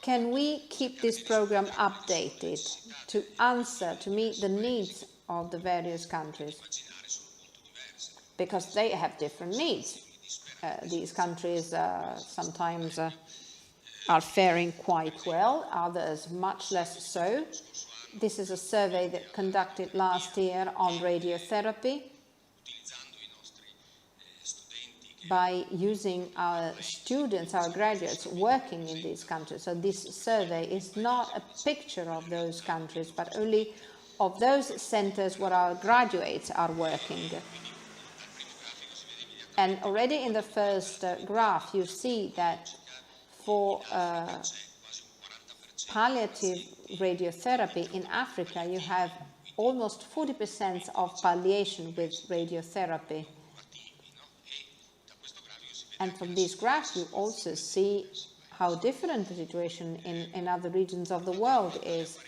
can we keep this program updated to answer, to meet the needs of the various countries? Because they have different needs. These countries sometimes are faring quite well, others much less so. This is a survey that conducted last year on radiotherapy by using our students, our graduates working in these countries. So this survey is not a picture of those countries, but only of those centers where our graduates are working. And already in the first graph, you see that for palliative radiotherapy in Africa, you have almost 40% of palliation with radiotherapy. And from this graph, you also see how different the situation in other regions of the world is.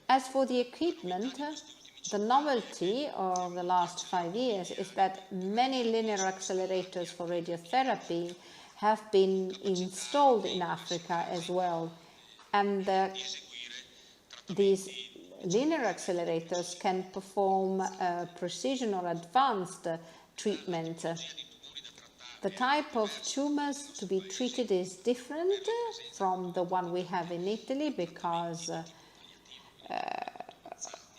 As for the equipment, the novelty of the last 5 years is that many linear accelerators for radiotherapy have been installed in Africa as well. And these linear accelerators can perform precision or advanced treatment. The type of tumors to be treated is different from the one we have in Italy because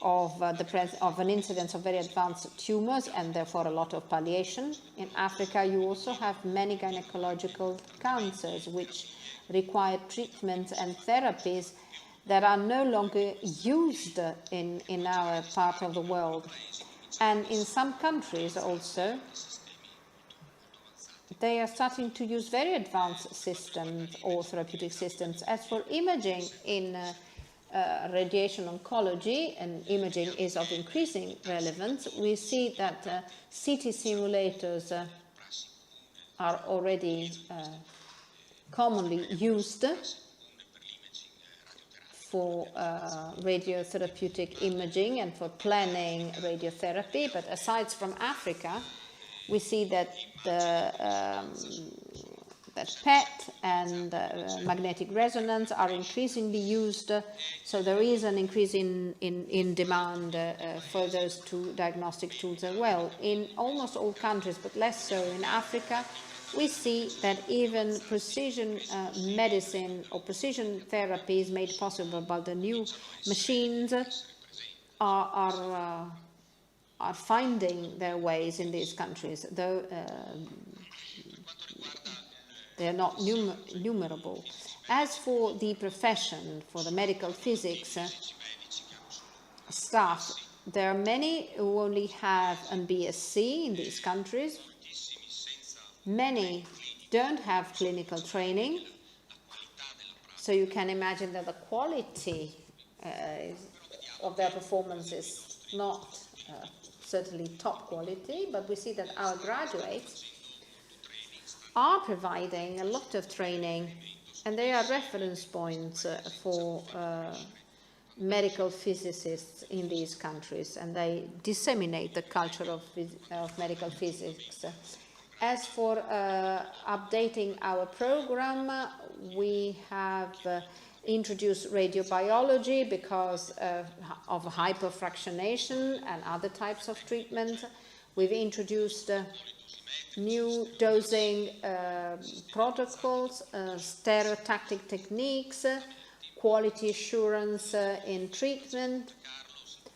of an incidence of very advanced tumors and therefore a lot of palliation. In Africa, you also have many gynecological cancers which require treatments and therapies that are no longer used in our part of the world. And in some countries also, they are starting to use very advanced systems or therapeutic systems. As for imaging in radiation oncology, and imaging is of increasing relevance, we see that CT simulators are already commonly used for radiotherapeutic imaging and for planning radiotherapy. But aside from Africa, we see that that PET and magnetic resonance are increasingly used, so there is an increase in demand for those two diagnostic tools as well. In almost all countries, but less so in Africa, we see that even precision medicine or precision therapy is made possible by the new machines are finding their ways in these countries, though they are not numerable. As for the profession, for the medical physics staff, there are many who only have an BSc in these countries. Many don't have clinical training, so you can imagine that the quality of their performance is not certainly top quality, but we see that our graduates are providing a lot of training, and they are reference points for medical physicists in these countries, and they disseminate the culture of medical physics. As for updating our program, we have introduced radiobiology because of hyperfractionation and other types of treatment. We've introduced new dosing protocols, stereotactic techniques, quality assurance in treatment,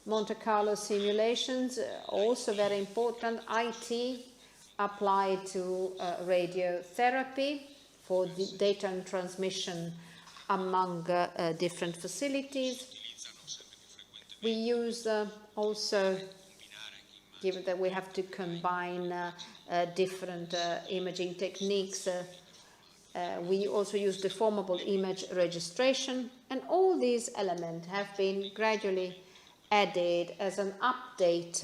Monte Carlo simulations, also very important, IT applied to radiotherapy for the data and transmission among different facilities. We use also, given that we have to combine different imaging techniques, we also use deformable image registration, and all these elements have been gradually added as an update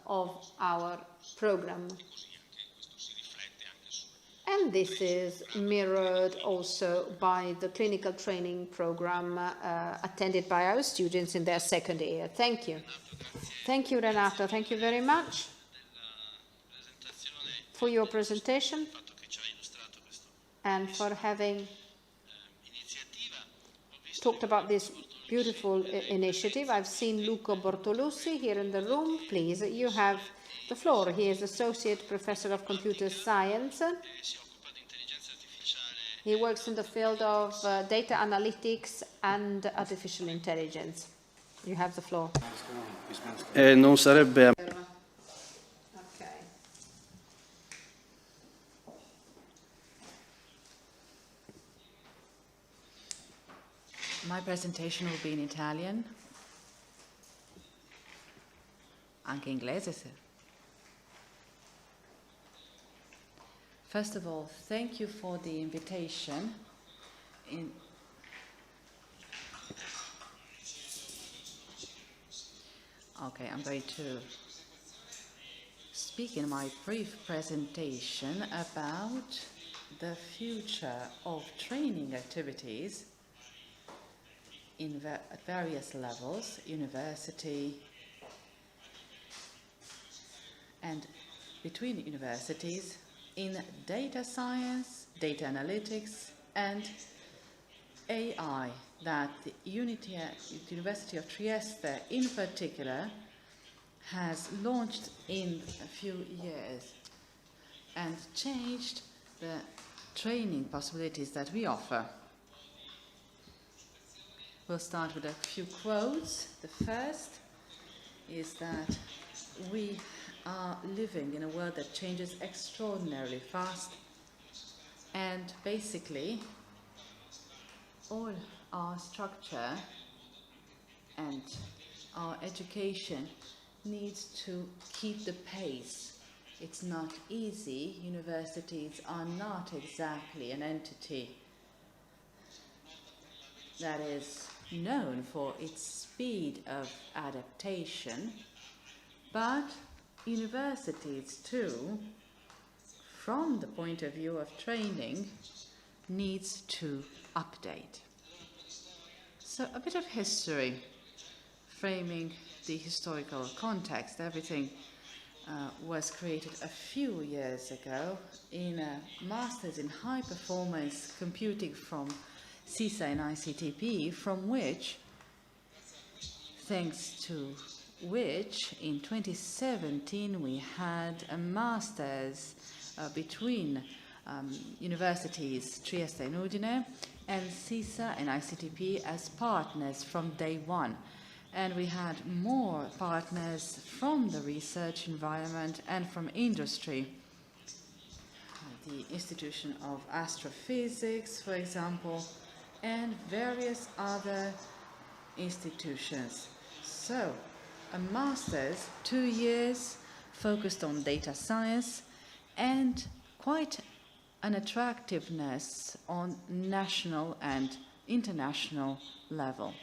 of our program. And this is mirrored also by the clinical training program attended by our students in their second year. Thank you. Thank you, Renato. Thank you very much for your presentation and for having talked about this beautiful initiative. I've seen Luca Bortolussi here in the room. Please, you have the floor. He is Associate Professor of Computer Science. He works in the field of data analytics and artificial intelligence. You have the floor. Non sarebbe... Okay. My presentation will be in Italian. Anche inglese, se. First of all, thank you for the invitation. Okay, I'm going to speak in my brief presentation about the future of training activities at various levels, university and between universities, in data science, data analytics, and AI that the University of Trieste in particular has launched in a few years and changed the training possibilities that we offer. We'll start with a few quotes. The first is that we are living in a world that changes extraordinarily fast, and basically all our structure and our education needs to keep the pace. It's not easy. Universities are not exactly an entity that is known for its speed of adaptation, but universities too, from the point of view of training, needs to update. So a bit of history, framing the historical context. Everything was created a few years ago in a master's in high performance computing from CISA and ICTP, from which, thanks to which, in 2017 we had a master's between universities Trieste and Udine and CISA and ICTP as partners from day one. And we had more partners from the research environment and from industry. The Institution of Astrophysics, for example, and various other institutions. So, a master's, 2 years, focused on data science, and quite an attractiveness on national and international level.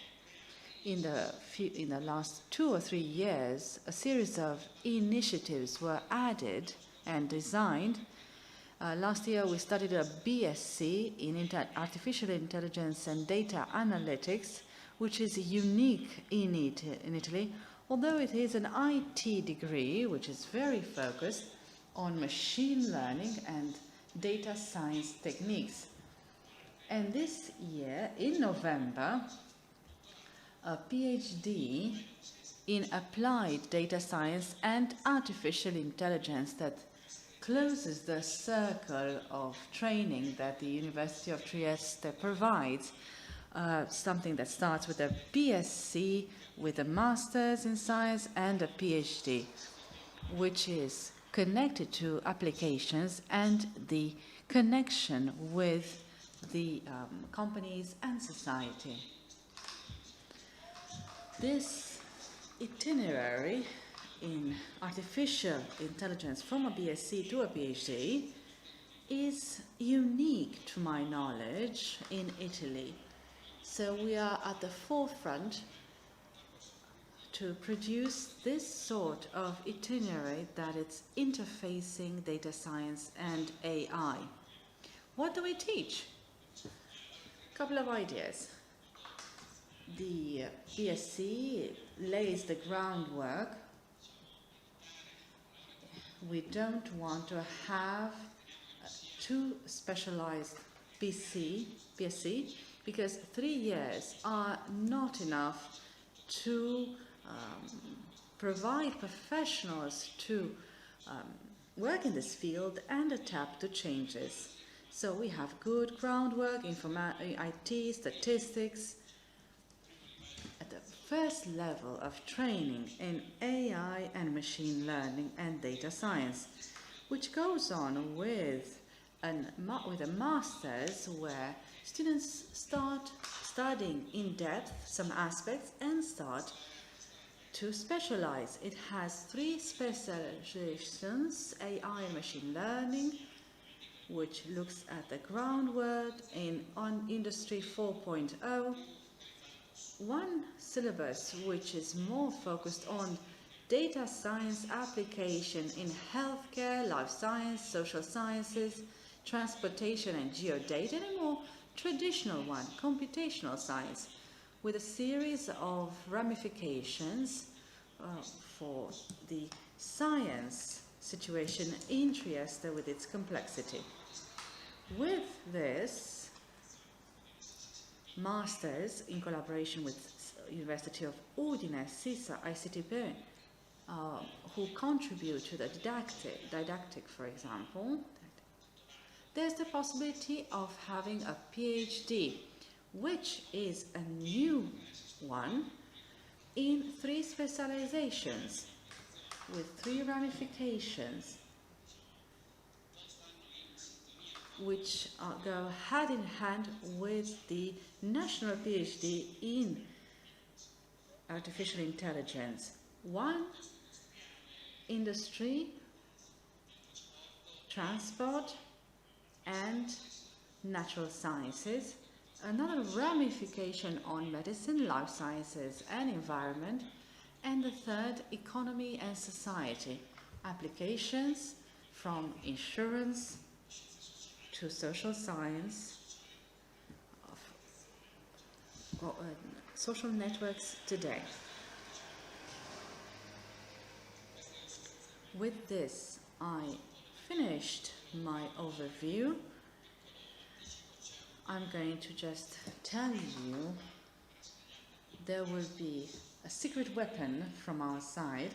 In the last 2 or 3 years, a series of initiatives were added and designed. Last year, we studied a BSc in artificial intelligence and data analytics, which is unique in Italy, although it is an IT degree, which is very focused on machine learning and data science techniques. And this year, in November, a PhD in applied data science and artificial intelligence that closes the circle of training that the University of Trieste provides, something that starts with a BSc, with a master's in science and a PhD, which is connected to applications and the connection with the companies and society. This itinerary in artificial intelligence from a BSc to a PhD is unique to my knowledge in Italy. So we are at the forefront to produce this sort of itinerary that it's interfacing data science and AI. What do we teach? A couple of ideas. The BSc lays the groundwork. We don't want to have too specialized BSc because 3 years are not enough to provide professionals to work in this field and adapt to changes. So we have good groundwork, IT, statistics. At the first level of training in AI and machine learning and data science, which goes on with a master's where students start studying in depth some aspects and start to specialize. It has 3 specializations: AI and machine learning, which looks at the groundwork on Industry 4.0. One syllabus which is more focused on data science application in healthcare, life science, social sciences, transportation and geodata, and a more traditional one, computational science, with a series of ramifications for the science situation in Trieste with its complexity. With this master's, in collaboration with University of Udine, SISA, ICTP, who contribute to the didactic, for example, there's the possibility of having a PhD, which is a new one in 3 specializations with 3 ramifications, which go hand in hand with the national PhD in artificial intelligence. One, industry, transport, and natural sciences. Another ramification on medicine, life sciences, and environment. And the third, economy and society. Applications from insurance to social science, social networks today. With this, I finished my overview. I'm going to just tell you there will be a secret weapon from our side.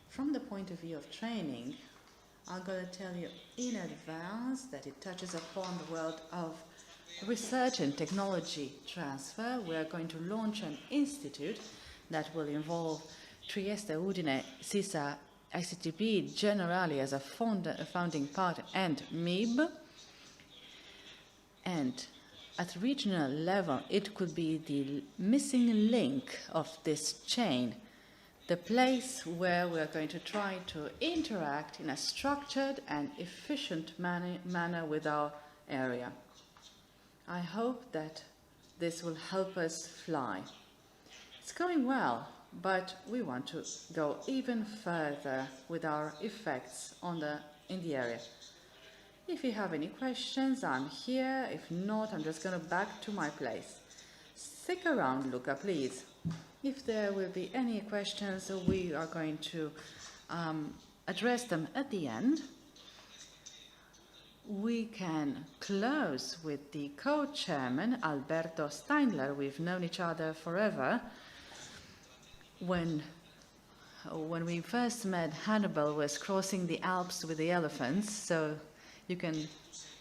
From the point of view of training, I'm going to tell you in advance that it touches upon the world of research and technology transfer. We are going to launch an institute that will involve Trieste, Udine, SISA, ICTP generally as a founding part, and MIB. And at regional level, it could be the missing link of this chain, the place where we are going to try to interact in a structured and efficient manner with our area. I hope that this will help us fly. It's going well, but we want to go even further with our effects in the area. If you have any questions, I'm here. If not, I'm just going to back to my place. Stick around, Luca, please. If there will be any questions, we are going to address them at the end. We can close with the co-chairman, Alberto Steindler. We've known each other forever. When we first met, Hannibal was crossing the Alps with the elephants, so you can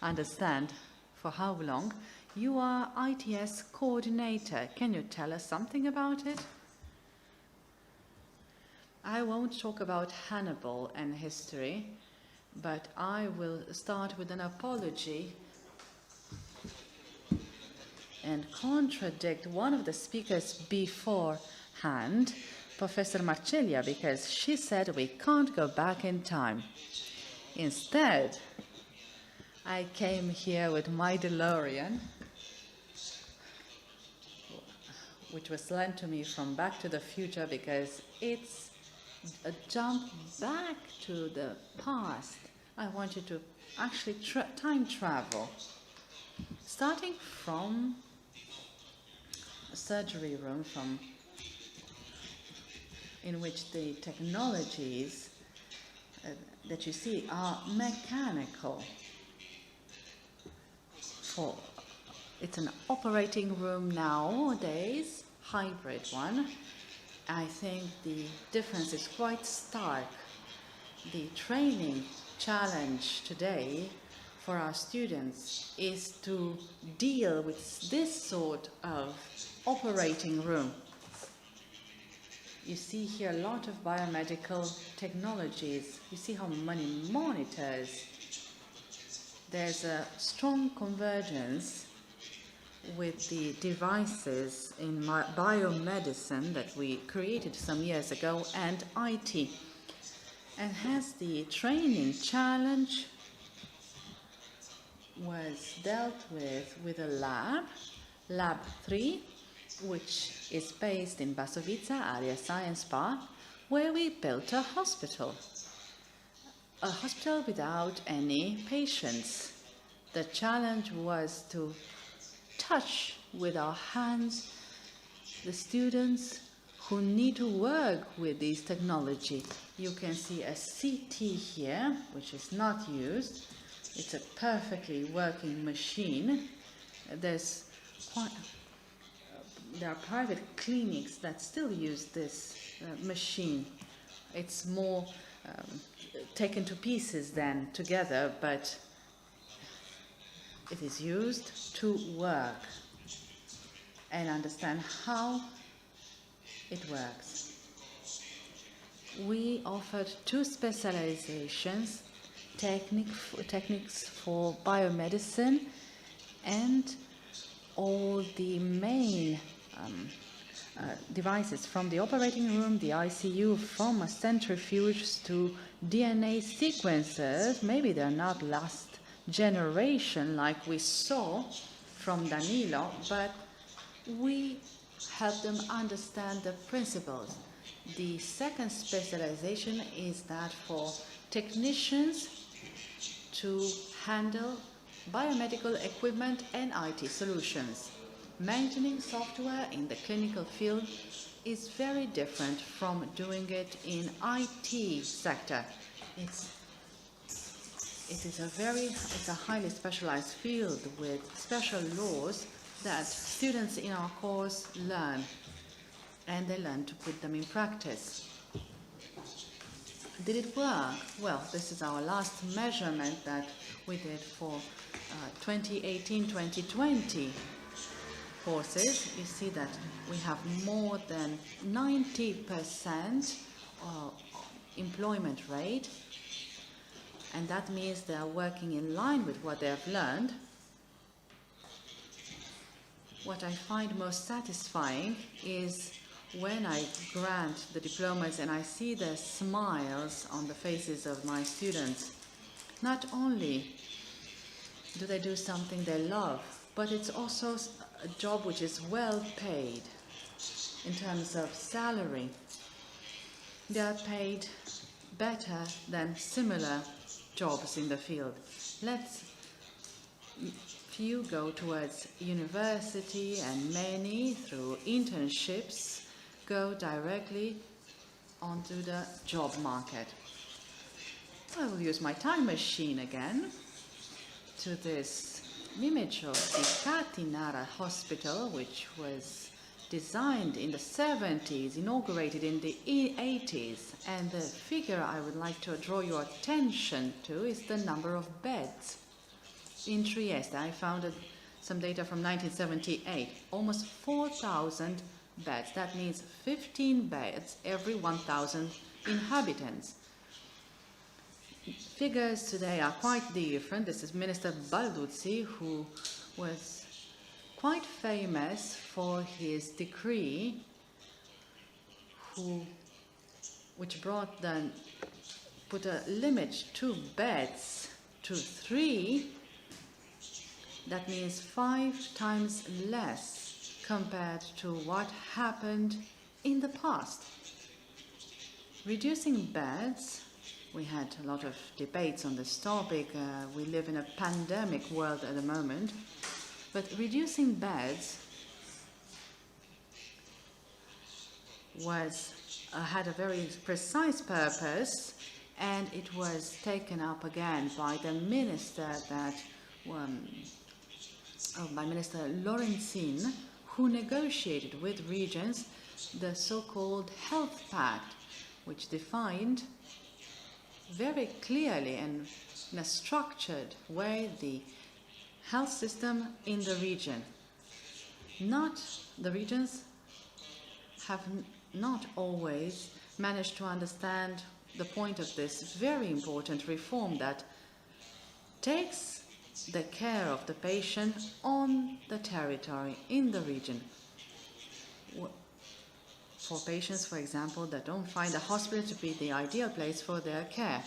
understand for how long. You are ITS coordinator. Can you tell us something about it? I won't talk about Hannibal and history, but I will start with an apology and contradict one of the speakers beforehand, Professor Marceglia, because she said we can't go back in time. Instead, I came here with my DeLorean, which was lent to me from Back to the Future because it's a jump back to the past. I want you to actually time travel, starting from a surgery room in which the technologies that you see are mechanical. It's an operating room nowadays, hybrid one. I think the difference is quite stark. The training challenge today for our students is to deal with this sort of operating room. You see here a lot of biomedical technologies. You see how many monitors. There's a strong convergence with the devices in biomedicine that we created some years ago and IT. And hence the training challenge was dealt with a lab 3, which is based in Basovizza, Area Science Park, where we built a hospital without any patients. The challenge was to touch with our hands the students who need to work with these technology. You can see a CT here, which is not used. It's a perfectly working machine. There are private clinics that still use this machine. It's more taken to pieces than together, but it is used to work and understand how it works. We offered 2 specializations, techniques for biomedicine and all the main devices from the operating room, the ICU, from a centrifuge to DNA sequencers. Maybe they're not last generation like we saw from Danilo, but we help them understand the principles. The second specialization is that for technicians to handle biomedical equipment and IT solutions. Maintaining software in the clinical field is very different from doing it in IT sector. It's a highly specialized field with special laws that students in our course learn, and they learn to put them in practice. Did it work? Well, this is our last measurement that we did for 2018-2020 courses. You see that we have more than 90% employment rate, and that means they are working in line with what they have learned. What I find most satisfying is when I grant the diplomas and I see the smiles on the faces of my students. Not only do they do something they love, but it's also a job which is well paid in terms of salary. They are paid better than similar jobs in the field. Few go towards university and many, through internships, go directly onto the job market. I will use my time machine again to this image of the Catinara Hospital, which was designed in the 70s, inaugurated in the 80s. And the figure I would like to draw your attention to is the number of beds. In Trieste, I found some data from 1978, almost 4,000 beds. That means 15 beds every 1,000 inhabitants. Figures today are quite different. This is Minister Balduzzi, who was quite famous for his decree, which put a limit to beds to 3. That means 5 times less compared to what happened in the past. Reducing beds, we had a lot of debates on this topic. We live in a pandemic world at the moment, but reducing beds had a very precise purpose, and it was taken up again by the minister by Minister Lorenzin, who negotiated with regions the so-called Health Pact, which defined very clearly and in a structured way the health system in the region. The regions have not always managed to understand the point of this very important reform that takes the care of the patient on the territory, in the region. For patients, for example, that don't find a hospital to be the ideal place for their care.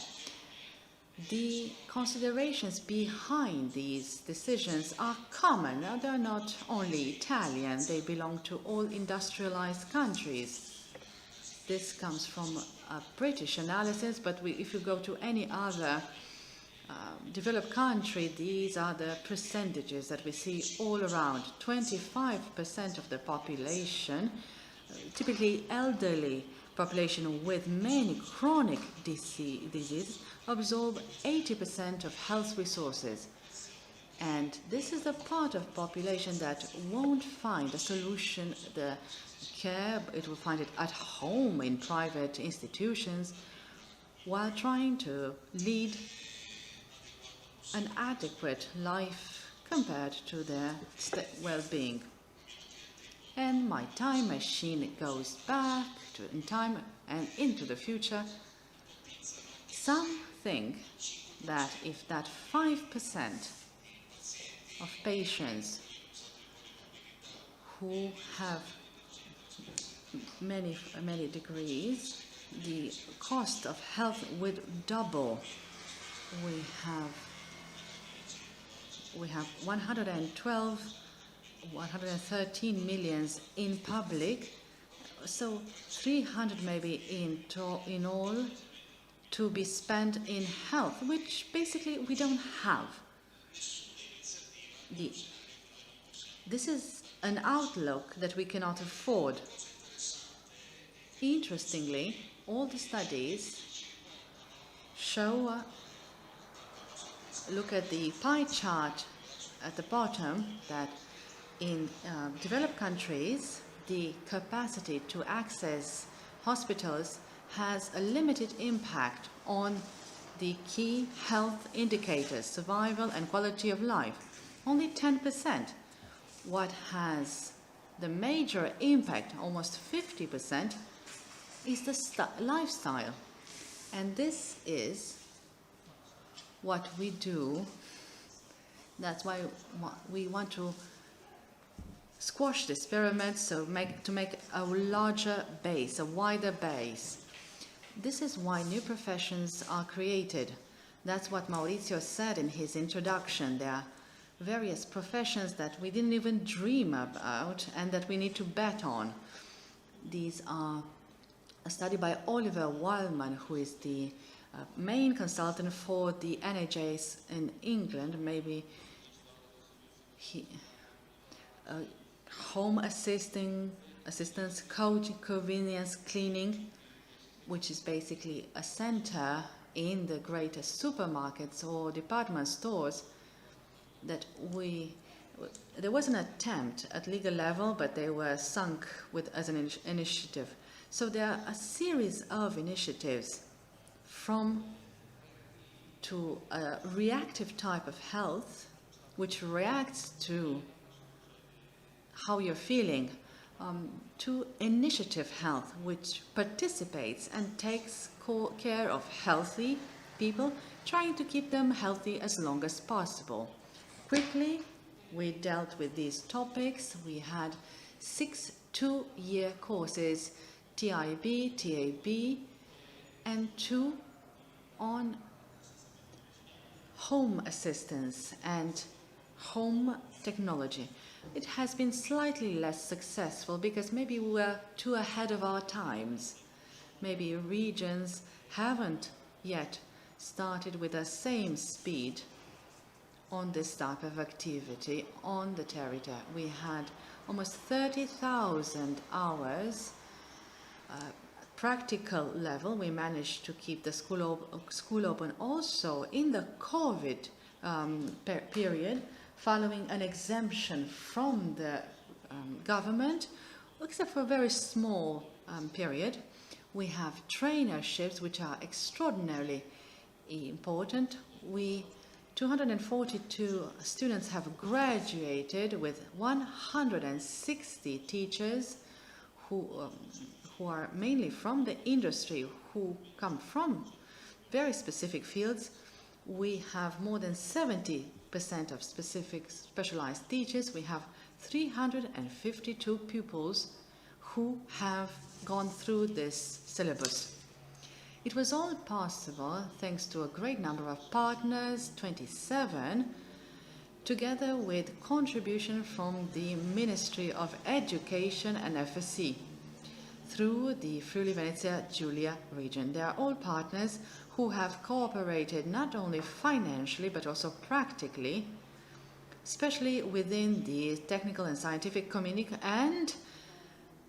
The considerations behind these decisions are common. Now, they're not only Italian, they belong to all industrialized countries. This comes from a British analysis, but if you go to any other developed country, these are the percentages that we see all around. 25% of the population, typically elderly population with many chronic diseases, absorb 80% of health resources. And this is the part of population that won't find a solution, the care, it will find it at home in private institutions, while trying to lead an adequate life compared to their well-being. And my time machine goes back in time and into the future. Some think that if that 5% of patients who have many degrees, the cost of health would double. We have 113 millions in public, so 300 maybe in all to be spent in health, which basically we don't have. This is an outlook that we cannot afford. Interestingly, all the studies show, look at the pie chart at the bottom, that in developed countries, the capacity to access hospitals has a limited impact on the key health indicators, survival and quality of life. Only 10%. What has the major impact, almost 50%, is the lifestyle. And this is what we do. That's why we want to squash this pyramid, so to make a larger base, a wider base. This is why new professions are created. That's what Maurizio said in his introduction. There are various professions that we didn't even dream about and that we need to bet on. These are a study by Oliver Wildman, who is the main consultant for the NHS in England. Maybe home assistance, coaching, convenience, cleaning, which is basically a center in the greatest supermarkets or department stores. That there was an attempt at legal level, but they were sunk as an initiative. So there are a series of initiatives to a reactive type of health which reacts to how you're feeling, to initiative health, which participates and takes care of healthy people, trying to keep them healthy as long as possible. Quickly, we dealt with these topics. We had 6 two-year courses, TIB, TAB, and 2 on home assistance and home technology. It has been slightly less successful because maybe we were too ahead of our times. Maybe regions haven't yet started with the same speed on this type of activity on the territory. We had almost 30,000 hours practical level. We managed to keep the school open also in the COVID period, following an exemption from the government, except for a very small period. We have trainerships, which are extraordinarily important. 242 students have graduated with 160 teachers who are mainly from the industry, who come from very specific fields. We have more than 70% of specialized teachers. We have 352 pupils who have gone through this syllabus. It was all possible thanks to a great number of partners, 27, together with contribution from the Ministry of Education and FSC through the Friuli Venezia Giulia region. They are all partners who have cooperated not only financially but also practically, especially within the technical and scientific community, and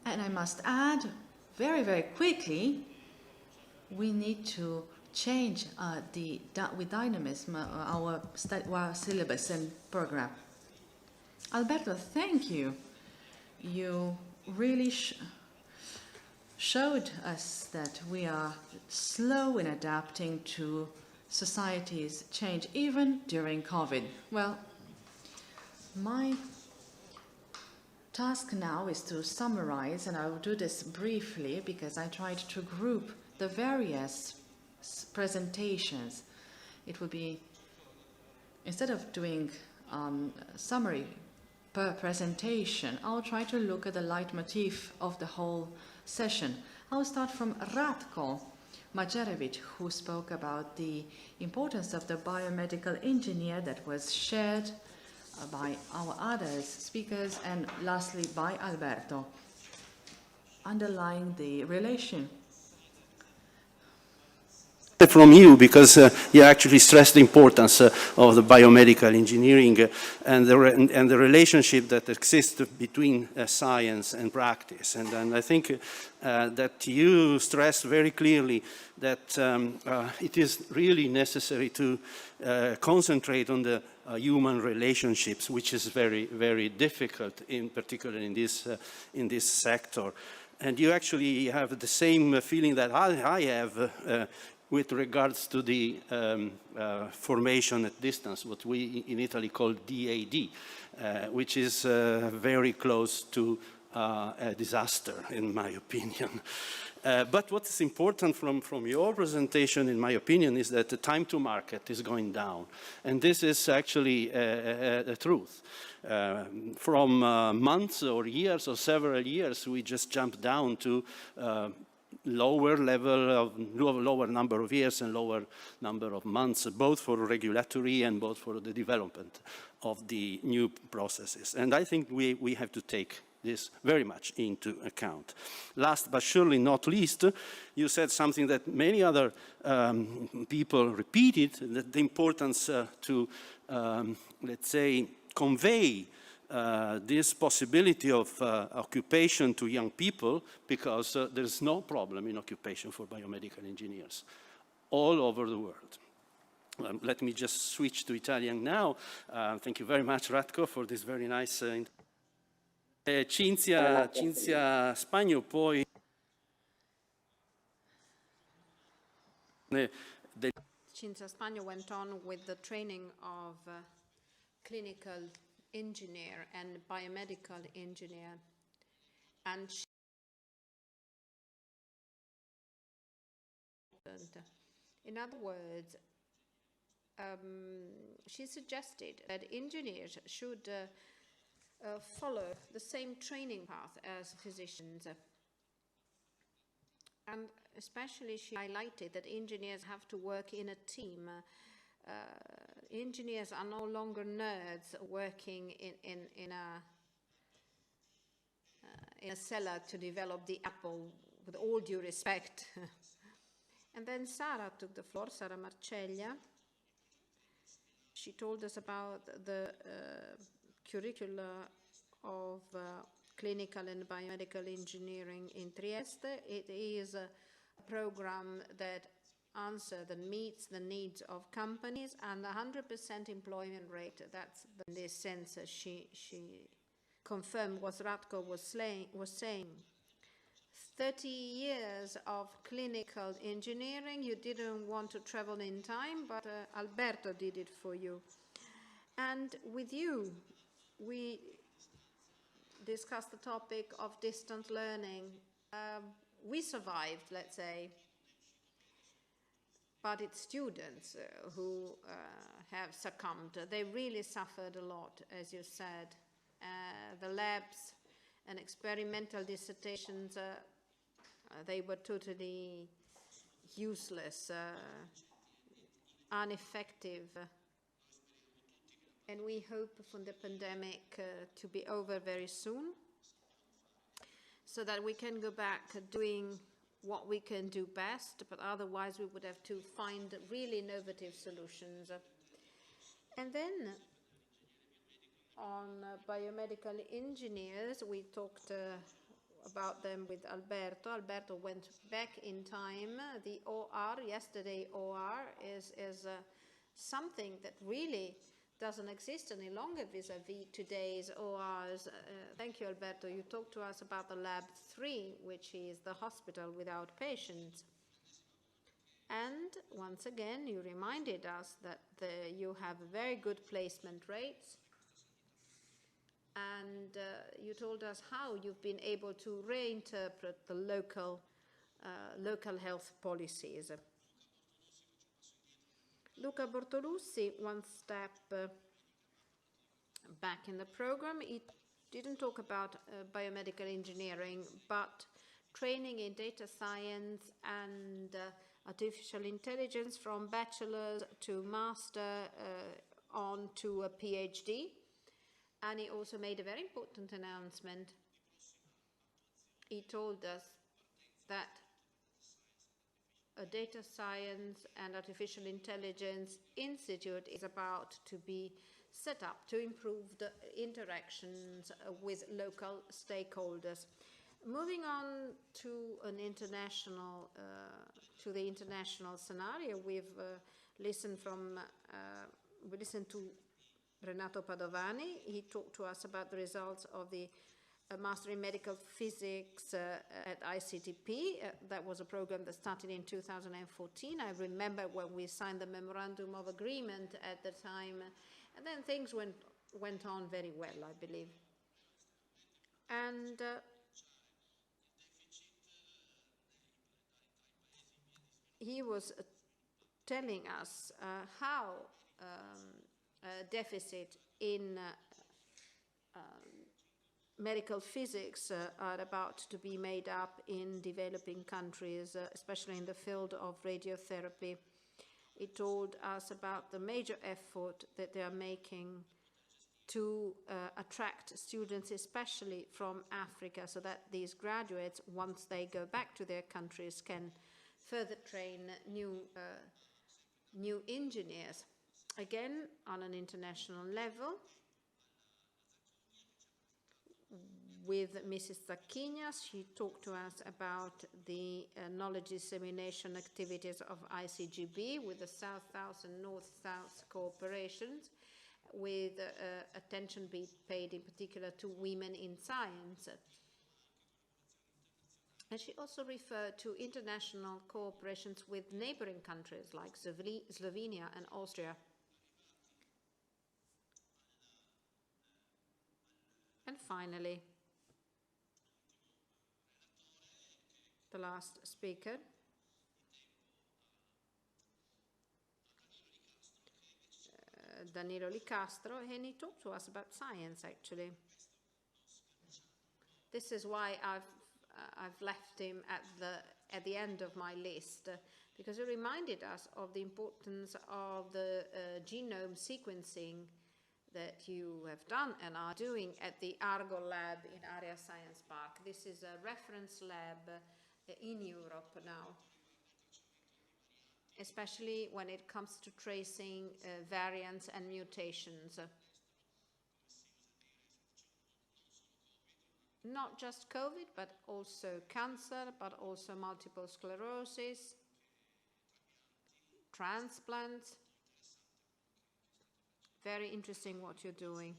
I must add, very, very quickly, we need to change with dynamism our syllabus and program. Alberto, thank you. You really showed us that we are slow in adapting to society's change, even during COVID. Well, my task now is to summarize, and I will do this briefly because I tried to group the various presentations. It would be, instead of doing summary per presentation, I'll try to look at the leitmotif of the whole session. I'll start from Ratko Magjarević, who spoke about the importance of the biomedical engineer that was shared by our other speakers, and lastly by Alberto, underlying the relation. From you, because you actually stressed the importance of the biomedical engineering and the relationship that exists between science and practice. And I think that you stressed very clearly that it is really necessary to concentrate on the human relationships, which is very, very difficult, in particular in this sector. And you actually have the same feeling that I have with regards to the formation at distance, what we in Italy call DAD, which is very close to a disaster, in my opinion. But what's important from your presentation, in my opinion, is that the time to market is going down. And this is actually the truth. From months or years or several years, we just jumped down to lower number of years and lower number of months, both for regulatory and both for the development of the new processes. And I think we have to take this very much into account. Last but surely not least, you said something that many other people repeated, that the importance to, let's say, convey this possibility of occupation to young people, because there's no problem in occupation for biomedical engineers all over the world. Let me just switch to Italian now. Thank you very much, Ratko, for this very nice Cinzia Spagno, poi Cinzia Spagno went on with the training of clinical engineer and biomedical engineer, and in other words, she suggested that engineers should follow the same training path as physicians. And especially she highlighted that engineers have to work in a team. Engineers are no longer nerds working in a cellar to develop the apple, with all due respect. And then Sara took the floor, Sara Marceglia. She told us about the curricula of clinical and biomedical engineering in Trieste. It is a program that answers and meets the needs of companies, and 100% employment rate. That's in this sense she confirmed what Ratko was saying. 30 years of clinical engineering, you didn't want to travel in time, but Alberto did it for you. And with you, we discussed the topic of distance learning. We survived, let's say, but it's students who have succumbed. They really suffered a lot, as you said. The labs and experimental dissertations, they were totally useless, ineffective. And we hope for the pandemic to be over very soon, so that we can go back doing what we can do best, but otherwise we would have to find really innovative solutions. And then on biomedical engineers, we talked about them with Alberto. Alberto went back in time. The OR, yesterday OR, is something that really doesn't exist any longer vis-a-vis today's ORs. Thank you, Alberto. You talked to us about the Lab 3, which is the hospital without patients. And once again, you reminded us that you have very good placement rates. And you told us how you've been able to reinterpret the local health policies. Luca Bortolussi, one step back in the program, he didn't talk about biomedical engineering, but training in data science and artificial intelligence from bachelor's to master on to a PhD. And he also made a very important announcement. He told us that a data science and artificial intelligence institute is about to be set up to improve the interactions with local stakeholders. Moving on to an international, to the international scenario, we've listened to Renato Padovani. He talked to us about the results of the Master in Medical Physics at ICTP. That was a program that started in 2014. I remember when we signed the Memorandum of Agreement at the time, and then things went on very well, I believe. And he was telling us how deficit in medical physics are about to be made up in developing countries, especially in the field of radiotherapy. It told us about the major effort that they are making to attract students, especially from Africa, so that these graduates, once they go back to their countries, can further train new engineers. Again, on an international level, with Mrs. Zacchigna, she talked to us about the knowledge dissemination activities of ICGB with the South-South and North-South cooperations, with attention being paid in particular to women in science. And she also referred to international cooperations with neighboring countries like Slovenia and Austria. And finally, the last speaker, Danilo Licastro, and he talked to us about science, actually. This is why I've left him at the end of my list, because he reminded us of the importance of the genome sequencing that you have done and are doing at the Argo lab in Area Science Park. This is a reference lab in Europe now, especially when it comes to tracing variants and mutations. Not just COVID, but also cancer, but also multiple sclerosis, transplants. Very interesting what you're doing.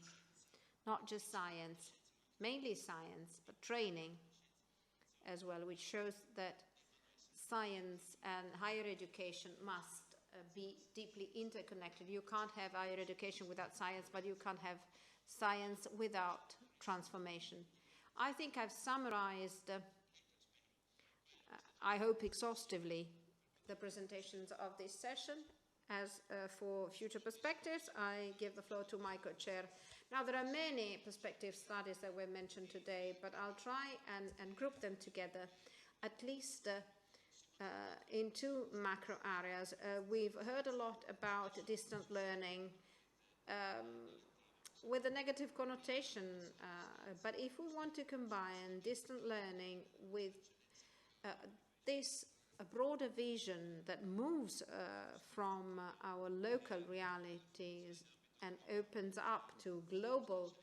Not just science, mainly science, but training as well, which shows that science and higher education must be deeply interconnected. You can't have higher education without science, but you can't have science without transformation. I think I've summarized, I hope exhaustively, the presentations of this session. As for future perspectives, I give the floor to my co-chair. Now, there are many perspective studies that were mentioned today, but I'll try and group them together, at least in two macro areas. We've heard a lot about distant learning with a negative connotation, but if we want to combine distant learning with this a broader vision that moves from our local realities and opens up to global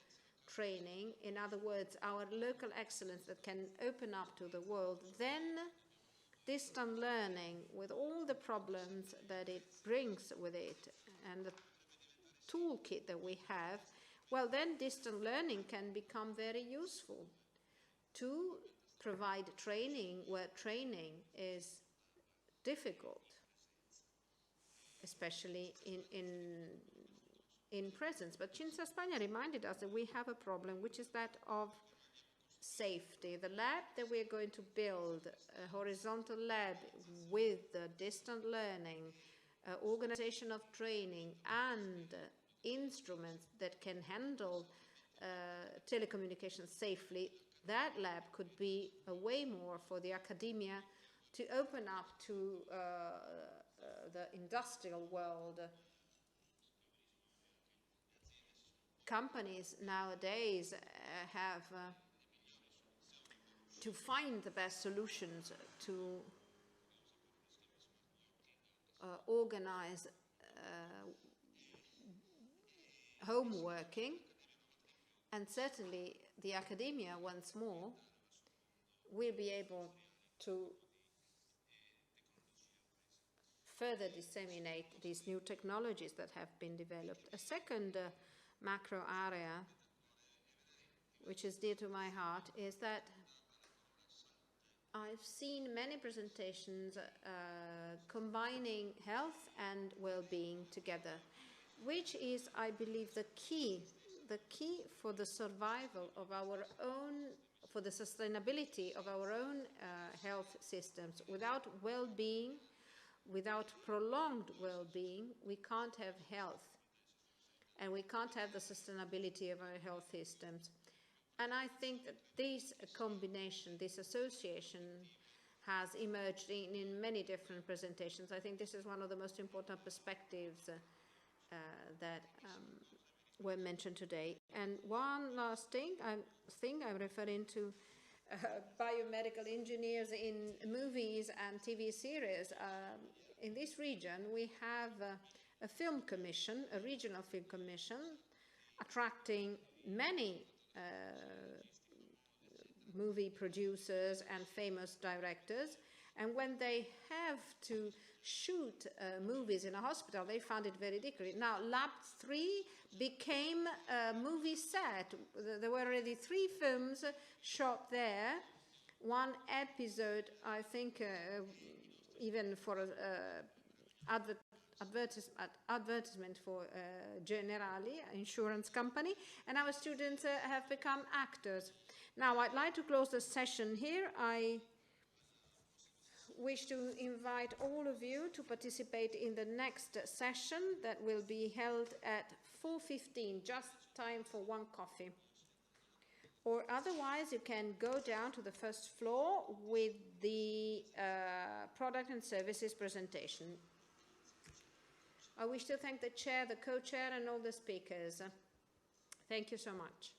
training, in other words, our local excellence that can open up to the world, then distant learning, with all the problems that it brings with it and the toolkit that we have, well, then distant learning can become very useful to provide training where training is difficult, especially in presence. But Cinzia Spagno reminded us that we have a problem, which is that of safety. The lab that we're going to build, a horizontal lab with distant learning, organization of training, and instruments that can handle telecommunications safely, that lab could be a way more for the academia to open up to the industrial world. Companies nowadays have to find the best solutions to organize home working, and certainly the academia once more will be able to further disseminate these new technologies that have been developed. A second macro area, which is dear to my heart, is that I've seen many presentations combining health and well-being together, which is, I believe, the key for the survival of our own, for the sustainability of our own health systems. Without well-being, without prolonged well-being, we can't have health, and we can't have the sustainability of our health systems. And I think that this combination, this association, has emerged in many different presentations. I think this is one of the most important perspectives that were mentioned today. And one last thing, I'm referring to biomedical engineers in movies and TV series. In this region, we have a film commission, a regional film commission, attracting many movie producers and famous directors. And when they have to shoot movies in a hospital, they found it very difficult. Now, Lab 3 became a movie set. There were already 3 films shot there. One episode, I think, even for advertisement for Generali, insurance company, and our students have become actors. Now, I'd like to close the session here. I wish to invite all of you to participate in the next session that will be held at 4:15, just time for one coffee. Or otherwise, you can go down to the first floor with the product and services presentation. I wish to thank the chair, the co-chair, and all the speakers. Thank you so much.